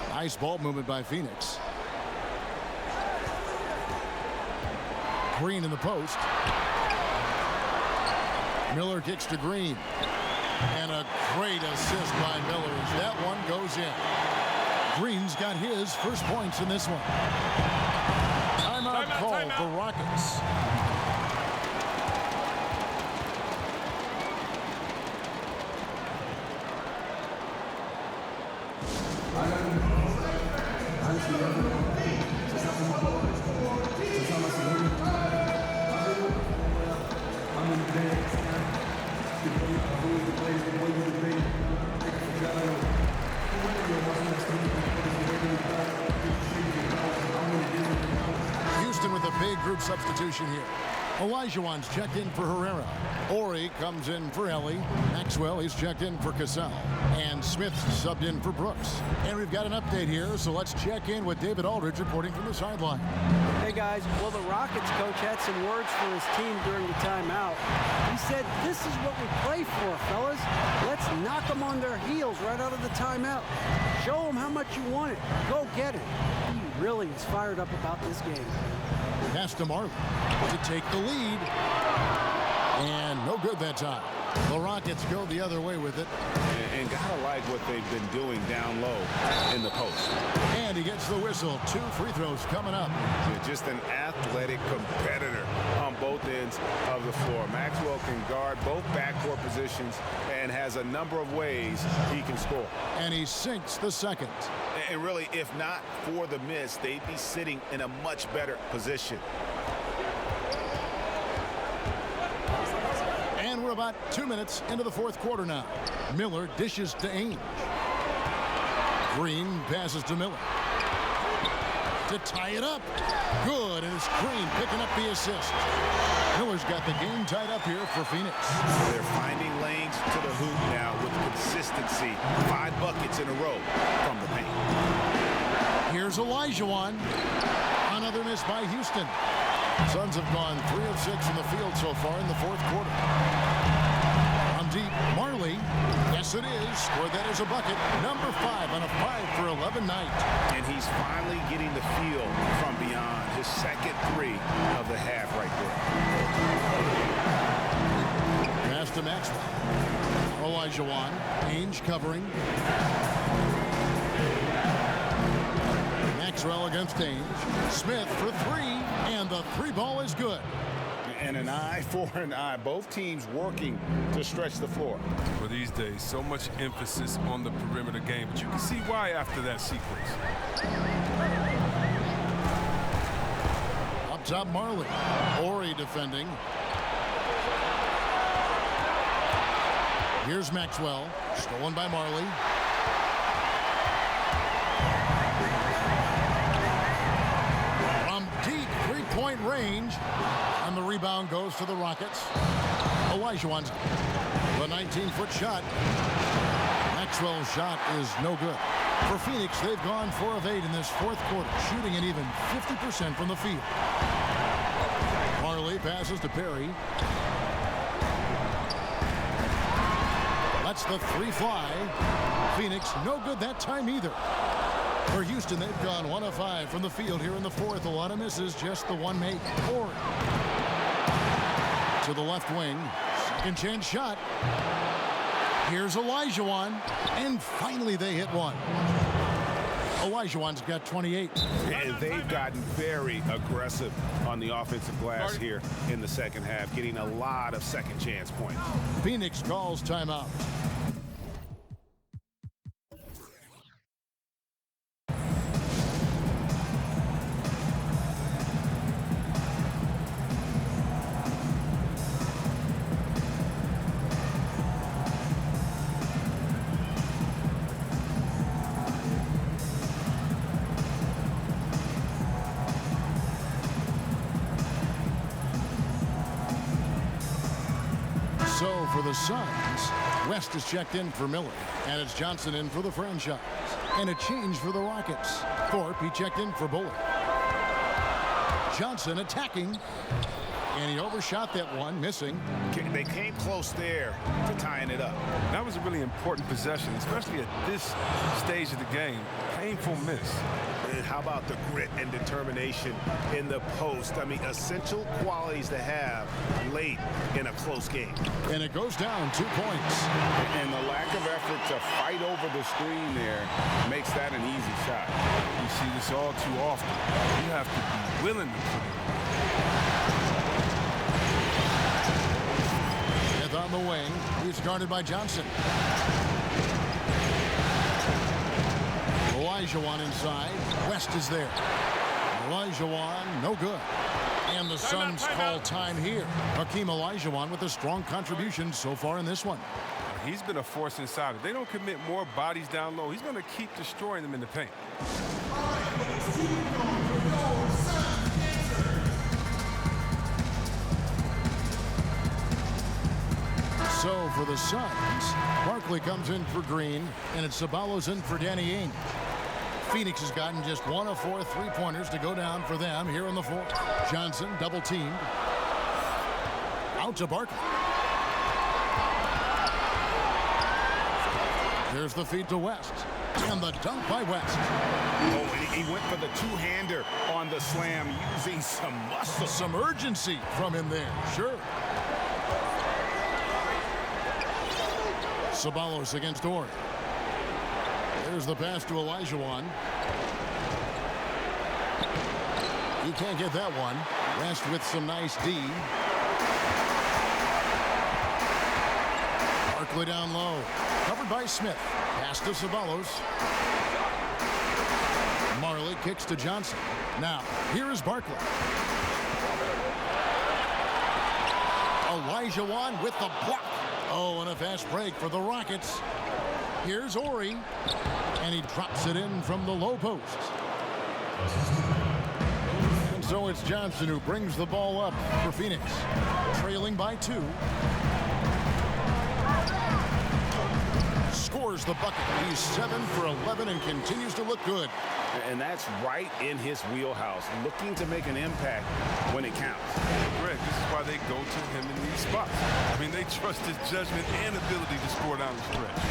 Nice ball movement by Phoenix. Green in the post. Miller kicks to Green. And a great assist by Miller as that one goes in. Green's got his first points in this one. Timeout call for Rockets. Houston with a big group substitution here. Olajuwon's checked in for Herrera. Ori comes in for Ellie. Maxwell, he's checked in for Cassell. And Smith subbed in for Brooks. And we've got an update here, so let's check in with David Aldridge reporting from the sideline. Hey guys, well the Rockets coach had some words for his team during the timeout. He said, this is what we play for, fellas. Let's knock them on their heels right out of the timeout. Show them how much you want it. Go get it. He really is fired up about this game. Pass to Marley to take the lead. And no good that time. The Rockets go the other way with it. And gotta like what they've been doing down low in the post. And he gets the whistle. 2 free throws coming up. Just an athletic competitor on both ends of the floor. Maxwell can guard both backcourt positions and has a number of ways he can score. And he sinks the second. And really, if not for the miss, they'd be sitting in a much better position. about 2 minutes into the fourth quarter now. Miller dishes to Ainge. Green passes to Miller to tie it up. Good, and it's Green picking up the assist. Miller's got the game tied up here for Phoenix. They're finding lanes to the hoop now with consistency. 5 buckets in a row from the paint. Here's Olajuwon. Another miss by Houston. Suns have gone 3 of 6 in the field so far in the fourth quarter. From deep, Marley. Yes, it is. Scored that as a bucket. Number 5 on a 5 for 11 night. And he's finally getting the feel from beyond. His second 3 of the half right there. Pass to Maxwell. Olajuwon. Ainge covering. Maxwell against Ainge. Smith for 3, and the 3 ball is good. And an eye for an eye. Both teams working to stretch the floor. For these days, so much emphasis on the perimeter game, but you can see why after that sequence. Up top, Marley. Ori defending. Here's Maxwell. Stolen by Marley. From deep three-point range. And the rebound goes to the Rockets. Olajuwon's the 19-foot shot. Maxwell's shot is no good. For Phoenix, they've gone 4 of 8 in this fourth quarter, shooting an even 50% from the field. Marley passes to Perry. Lets the 3 fly. Phoenix no good that time either. For Houston, they've gone 1 of 5 from the field here in the fourth. A lot of misses, just the 1 make. Ori to the left wing. Second chance shot. Here's Olajuwon. And finally they hit one. Olajuwon's got 28. And they've gotten very aggressive on the offensive glass here in the second half, getting a lot of second chance points. Phoenix calls timeout. So for the Suns, West is checked in for Miller, and it's Johnson in for the franchise. And a change for the Rockets. Thorpe, he checked in for Bullard. Johnson attacking, and he overshot that one, missing. They came close there to tying it up. That was a really important possession, especially at this stage of the game. Painful miss. And how about the grit and determination in the post? I mean, essential qualities to have late in a close game. And it goes down 2 points. And the lack of effort to fight over the screen there makes that an easy shot. You see this all too often. You have to be willing to put it on. Smith on the wing. He's guarded by Johnson. Olajuwon inside. West is there. Olajuwon, no good. And the Suns call time here. Hakeem Olajuwon with a strong contribution so far in this one. He's been a force inside. If they don't commit more bodies down low, he's going to keep destroying them in the paint. So for the Suns, Barkley comes in for Green, and it's Ceballos in for Danny Ainge. Phoenix has gotten just 1 of 4 3-pointers to go down for them here in the fourth. Johnson double teamed. Out to Barkley. Here's the feed to West. And the dunk by West. Oh, and he went for the two-hander on the slam, using some muscle. Some urgency from him there, sure. Ceballos against Ori. There's the pass to Olajuwon. He can't get that one. West with some nice D. Barkley down low. Covered by Smith. Pass to Ceballos. Marley kicks to Johnson. Now, here is Barkley. Olajuwon with the block. Oh, and a fast break for the Rockets. Here's Ori, and he drops it in from the low post. And so it's Johnson who brings the ball up for Phoenix, trailing by 2. Scores the bucket. He's 7 for 11 and continues to look good. And that's right in his wheelhouse, looking to make an impact when it counts. Greg, this is why they go to him in these spots. I mean, they trust his judgment and ability to score down the stretch.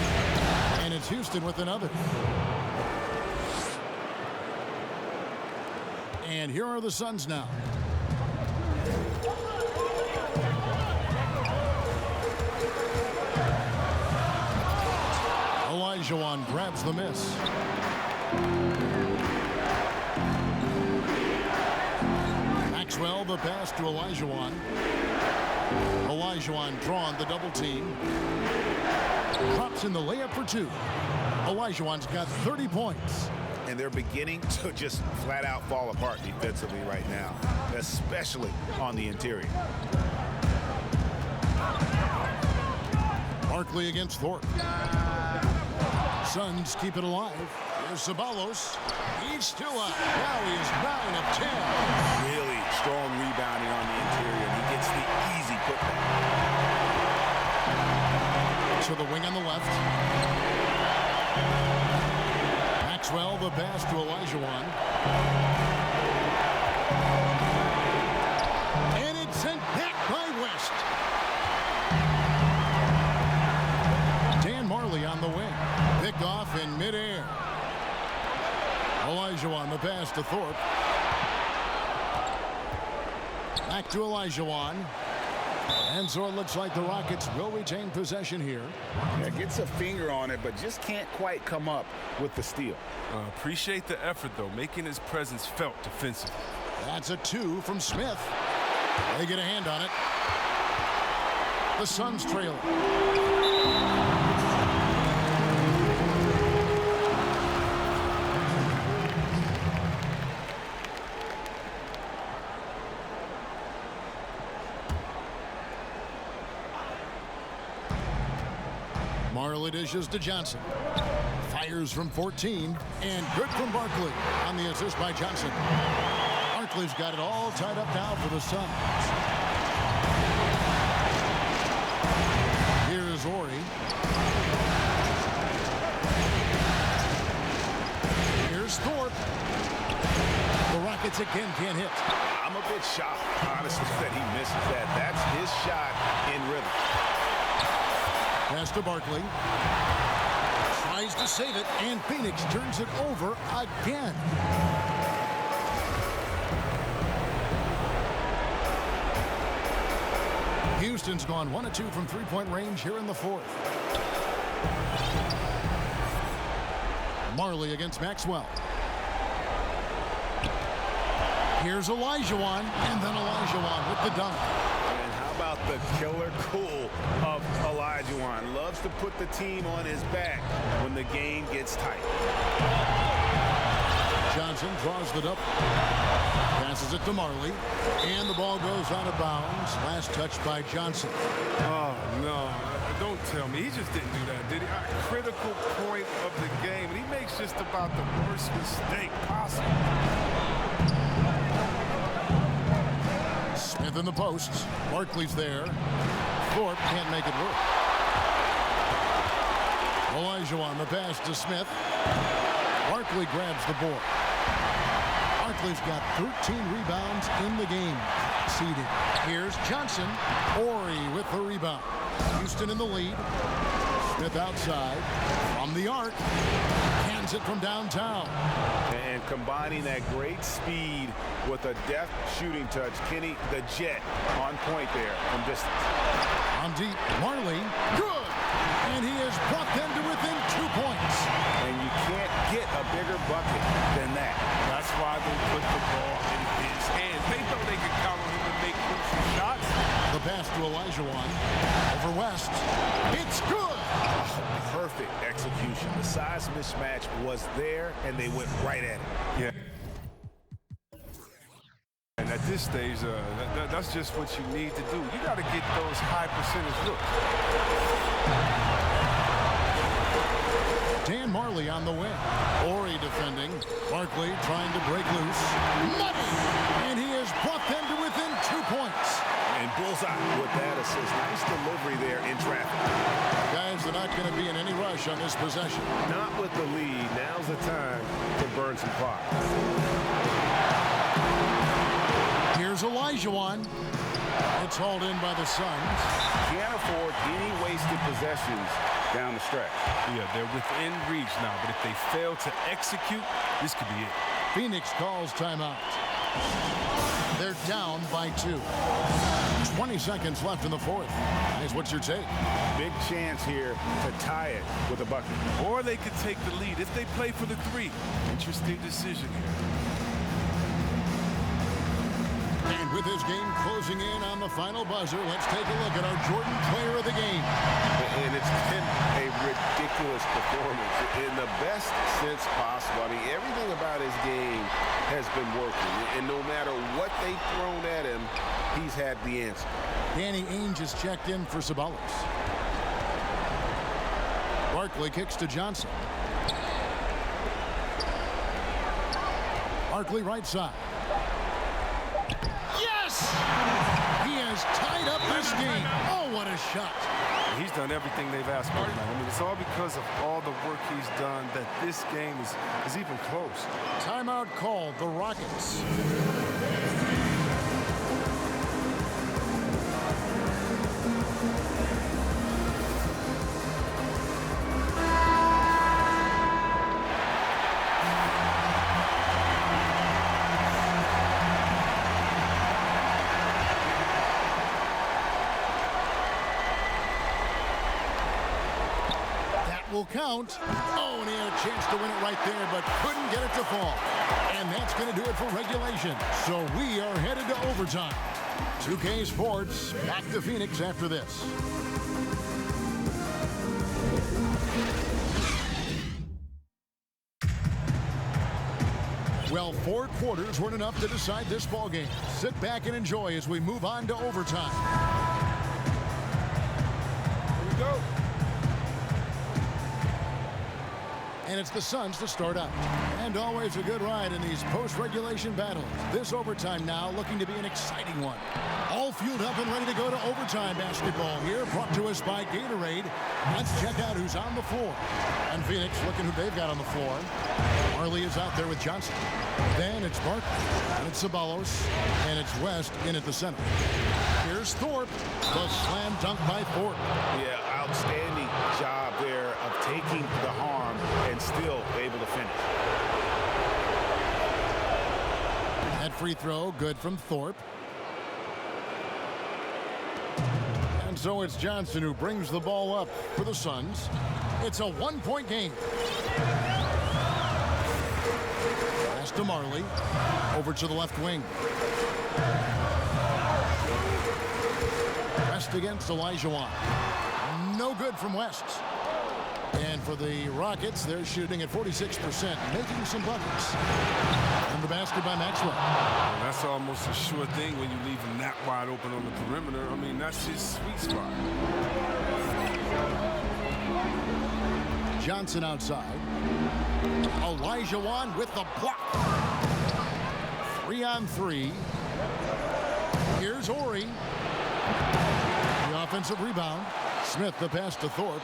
And it's Houston with another. And here are the Suns now. Olajuwon grabs the miss. Maxwell the pass to Olajuwon. Olajuwon drawn the double team. Drops in the layup for 2. Olajuwon's got 30 points. And they're beginning to just flat out fall apart defensively right now, especially on the interior. Barkley against Thorpe. Suns keep it alive. Here's Ceballos. He's still up. Now he is 9 of 10. Really strong rebounding on the interior. He gets the easy putback. To the wing on the left. Maxwell the pass to Olajuwon. And it's sent back by West. Dan Marley on the wing. Picked off in midair. Olajuwon the pass to Thorpe. Back to Olajuwon. And so it looks like the Rockets will retain possession here. Yeah, gets a finger on it, but just can't quite come up with the steal. Appreciate the effort, though, making his presence felt defensively. That's a 2 from Smith. They get a hand on it. The Suns trail. Marley dishes to Johnson. Fires from 14, and good from Barkley on the assist by Johnson. Barkley's got it all tied up now for the Suns. Here is Ori. Here's Thorpe. The Rockets again can't hit. I'm a bit shocked, honestly, that he misses that. That's his shot in rhythm. Pass to Barkley. Tries to save it, and Phoenix turns it over again. Houston's gone 1 of 2 from three-point range here in the 4th. Marley against Maxwell. Here's Olajuwon, and then Olajuwon with the dunk. And how about the killer cool of Olajuwon? Loves to put the team on his back when the game gets tight. Johnson draws the double. Passes it to Marley. And the ball goes out of bounds. Last touch by Johnson. Oh, no. Don't tell me. He just didn't do that, did he? A critical point of the game. And he makes just about the worst mistake possible. Smith in the posts. Barkley's there. Thorpe can't make it work. Olajuwon the pass to Smith. Barkley grabs the board. Barkley's got 13 rebounds in the game. Seeded. Here's Johnson. Ori with the rebound. Houston in the lead. Smith outside. From the arc. Hands it from downtown. And combining that great speed with a deft shooting touch. Kenny, the Jet, on point there from distance. On deep. Marley. Good. And he has brought them to within 2 points. And you can't get a bigger bucket than that. That's why they put the ball in his hands. They know they can count on him to make crucial shots. The pass to Olajuwon. Over West. It's good. Oh, perfect execution. The size mismatch was there, and they went right at it. Yeah. And at this stage, that's just what you need to do. You got to get those high percentage looks. Dan Marley on the wing. Ori defending. Barkley trying to break loose. Money! And he has brought them to within 2 points. And bullseye with that assist. Nice delivery there in traffic. Guys are not going to be in any rush on this possession. Not with the lead. Now's the time to burn some clock. Here's Olajuwon. It's hauled in by the Suns. Can't afford any wasted possessions down the stretch. Yeah, they're within reach now, but if they fail to execute, this could be it. Phoenix calls timeout. They're down by 2. 20 seconds left in the fourth. Guys, what's your take? Big chance here to tie it with a bucket. Or they could take the lead if they play for the 3. Interesting decision here. And with this game closing in on the final buzzer, let's take a look at our Jordan player of the game. And it's been a ridiculous performance in the best sense possible. I mean, everything about his game has been working. And no matter what they've thrown at him, he's had the answer. Danny Ainge has checked in for Ceballos. Barkley kicks to Johnson. Barkley right side. Yes! He has tied up this game. Oh, what a shot. He's done everything they've asked for tonight. I mean, it's all because of all the work he's done that this game is even close. Timeout called, the Rockets. Will count. Oh, and he had a chance to win it right there, but couldn't get it to fall. And that's going to do it for regulation. So we are headed to overtime. 2K Sports back to Phoenix after this. Well, 4 quarters weren't enough to decide this ball game. Sit back and enjoy as we move on to overtime. Here we go. And it's the Suns to start out. And always a good ride in these post-regulation battles. This overtime now looking to be an exciting one. All fueled up and ready to go to overtime basketball here, brought to us by Gatorade. Let's check out who's on the floor. And Phoenix looking who they've got on the floor. Marley is out there with Johnson. Then it's Barkley. And it's Ceballos. And it's West in at the center. Here's Thorpe. The slam dunk by Thorpe. Yeah, outstanding job there of taking the harm and still able to finish. That free throw, good from Thorpe. And so it's Johnson who brings the ball up for the Suns. It's a 1-point game. Pass to Marley. Over to the left wing. West against Olajuwon. No good from West. And for the Rockets, they're shooting at 46%, making some buckets. And the basket by Maxwell. Well, that's almost a sure thing when you leave him that wide open on the perimeter. I mean, that's his sweet spot. Johnson outside. Olajuwon with the block. 3-on-3. Here's Ori. The offensive rebound. Smith the pass to Thorpe.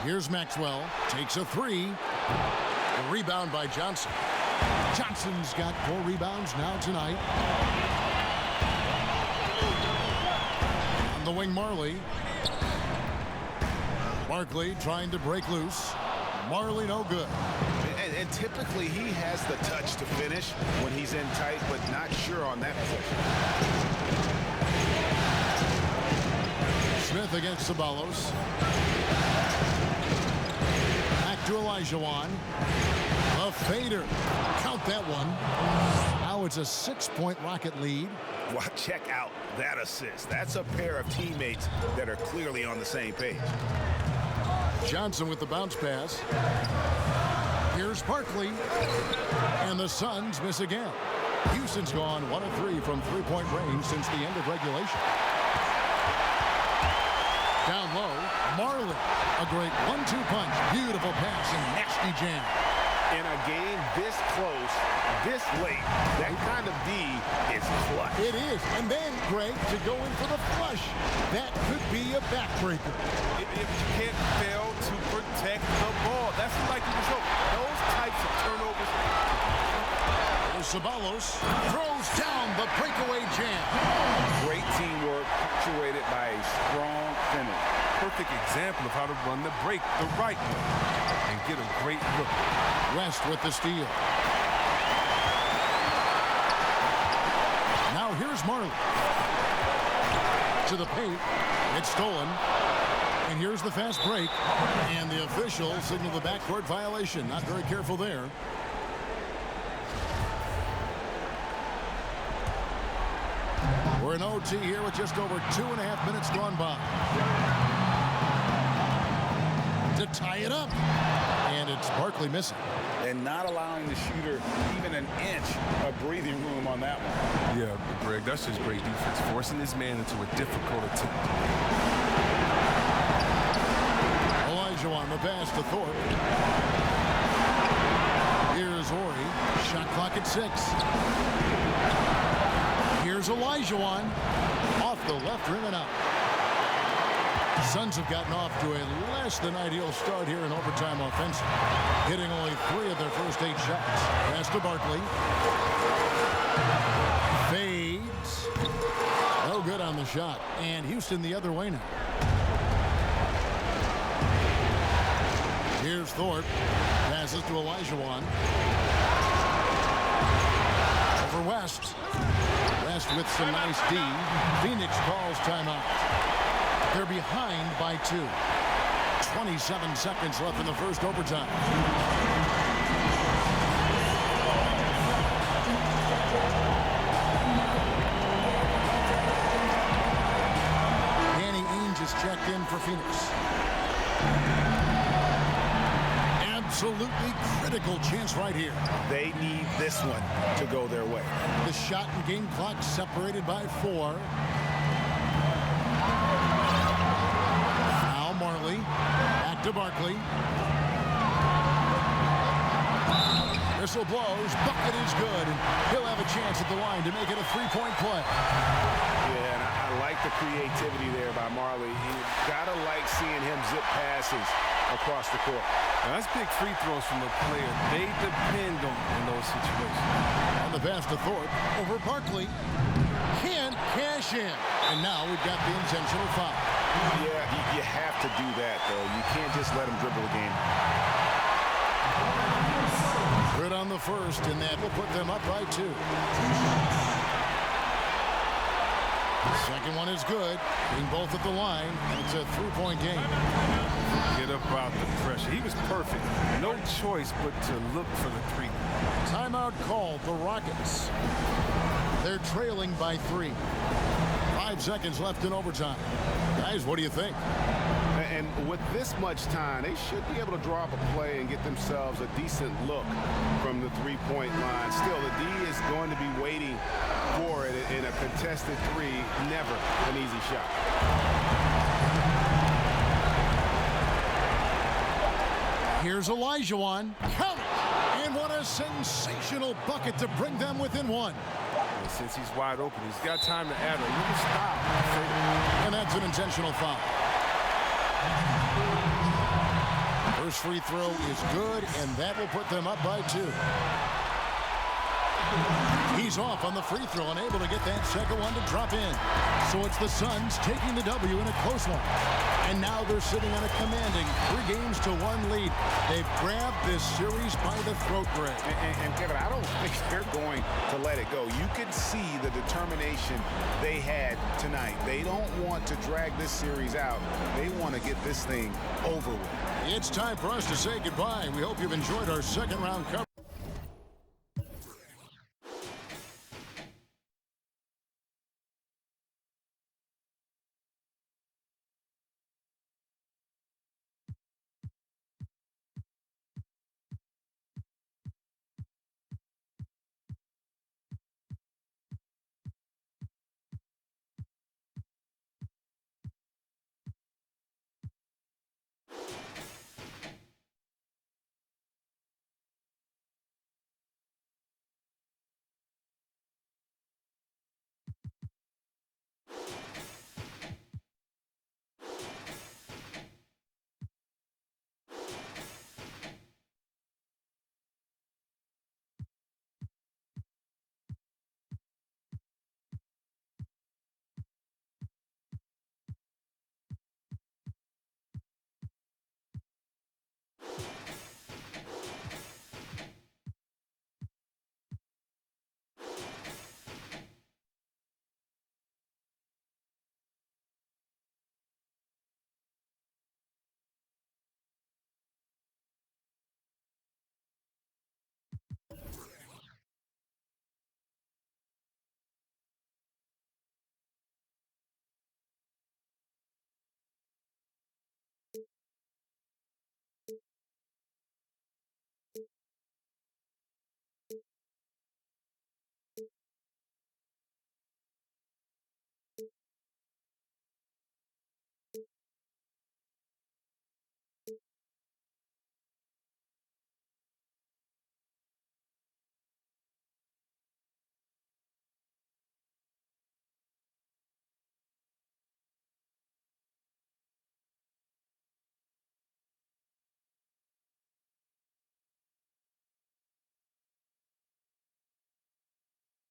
Here's Maxwell. Takes a 3. The rebound by Johnson. Johnson's got 4 rebounds now tonight. On the wing, Marley. Barkley trying to break loose. Marley no good. And typically he has the touch to finish when he's in tight, but not sure on that possession. Smith against Ceballos. Back to Olajuwon. A fader. Count that one. Now it's a 6-point Rocket lead. Well, check out that assist. That's a pair of teammates that are clearly on the same page. Johnson with the bounce pass. Here's Barkley. And the Suns miss again. Houston's gone 1 of 3 from three-point range since the end of regulation. Down low, Marley. A great 1-2 punch. Beautiful pass and nasty jam. In a game this close, this late, that kind of D is clutch. It is. And then, Greg, to go in for the flush. That could be a backbreaker. If you can't fail to protect the ball. That's the likely result. Those types of turnovers. Ceballos throws down the breakaway jam. Great teamwork punctuated by a strong finish. Perfect example of how to run the break the right way and get a great look. West with the steal. Now here's Marley. To the paint. It's stolen. And here's the fast break. And the official signaled the backcourt violation. Not very careful there. We're in OT here with just over 2.5 minutes gone by. To tie it up. And it's Barkley missing. And not allowing the shooter even an inch of breathing room on that one. Yeah, Greg, that's just great defense. Forcing this man into a difficult attempt. Elijah on the pass to Thorpe. Here's Horry. Shot clock at 6. Here's Elijah on. Off the left rim and out. Suns have gotten off to a less than ideal start here in overtime offensive. Hitting only 3 of their first 8 shots. Pass to Barkley. Fades. No good on the shot. And Houston the other way now. Here's Thorpe. Passes to Olajuwon. Over West. West with some nice D. Phoenix calls timeout. They're behind by 2. 27 seconds left in the first overtime. Danny Ainge is checked in for Phoenix. Absolutely critical chance right here. They need this one to go their way. The shot and game clock separated by 4. Now Marley. Back to Barkley. Whistle blows. Bucket is good. And he'll have a chance at the line to make it a 3-point play. Yeah, and I like the creativity there by Marley. You gotta like seeing him zip passes across the court. Now, that's big free throws from a player they depend on in those situations. On the pass to Thorpe. Over Barkley. Can't cash in. And now we've got the intentional foul. Yeah, you have to do that, though. You can't just let him dribble the game. Good on the first, and that will put them up by 2. The second one is good. Being both at the line, and it's a 3-point game. Get up out the pressure. He was perfect. No choice but to look for the 3. Timeout called, the Rockets. They're trailing by 3. 5 seconds left in overtime. Guys, what do you think? And with this much time, they should be able to draw up a play and get themselves a decent look from the 3-point line. Still, the D is going to be waiting for it in a contested 3. Never an easy shot. Here's Olajuwon. Count it! And what a sensational bucket to bring them within 1. And since he's wide open, he's got time to add a little style. And that's an intentional foul. First free throw is good, and that will put them up by 2. He's off on the free throw and able to get that second one to drop in. So it's the Suns taking the W in a close one. And now they're sitting on a commanding 3-1 lead. They've grabbed this series by the throat, Greg. And Kevin, I don't think they're going to let it go. You can see the determination they had tonight. They don't want to drag this series out. They want to get this thing over with. It's time for us to say goodbye. We hope you've enjoyed our second round coverage.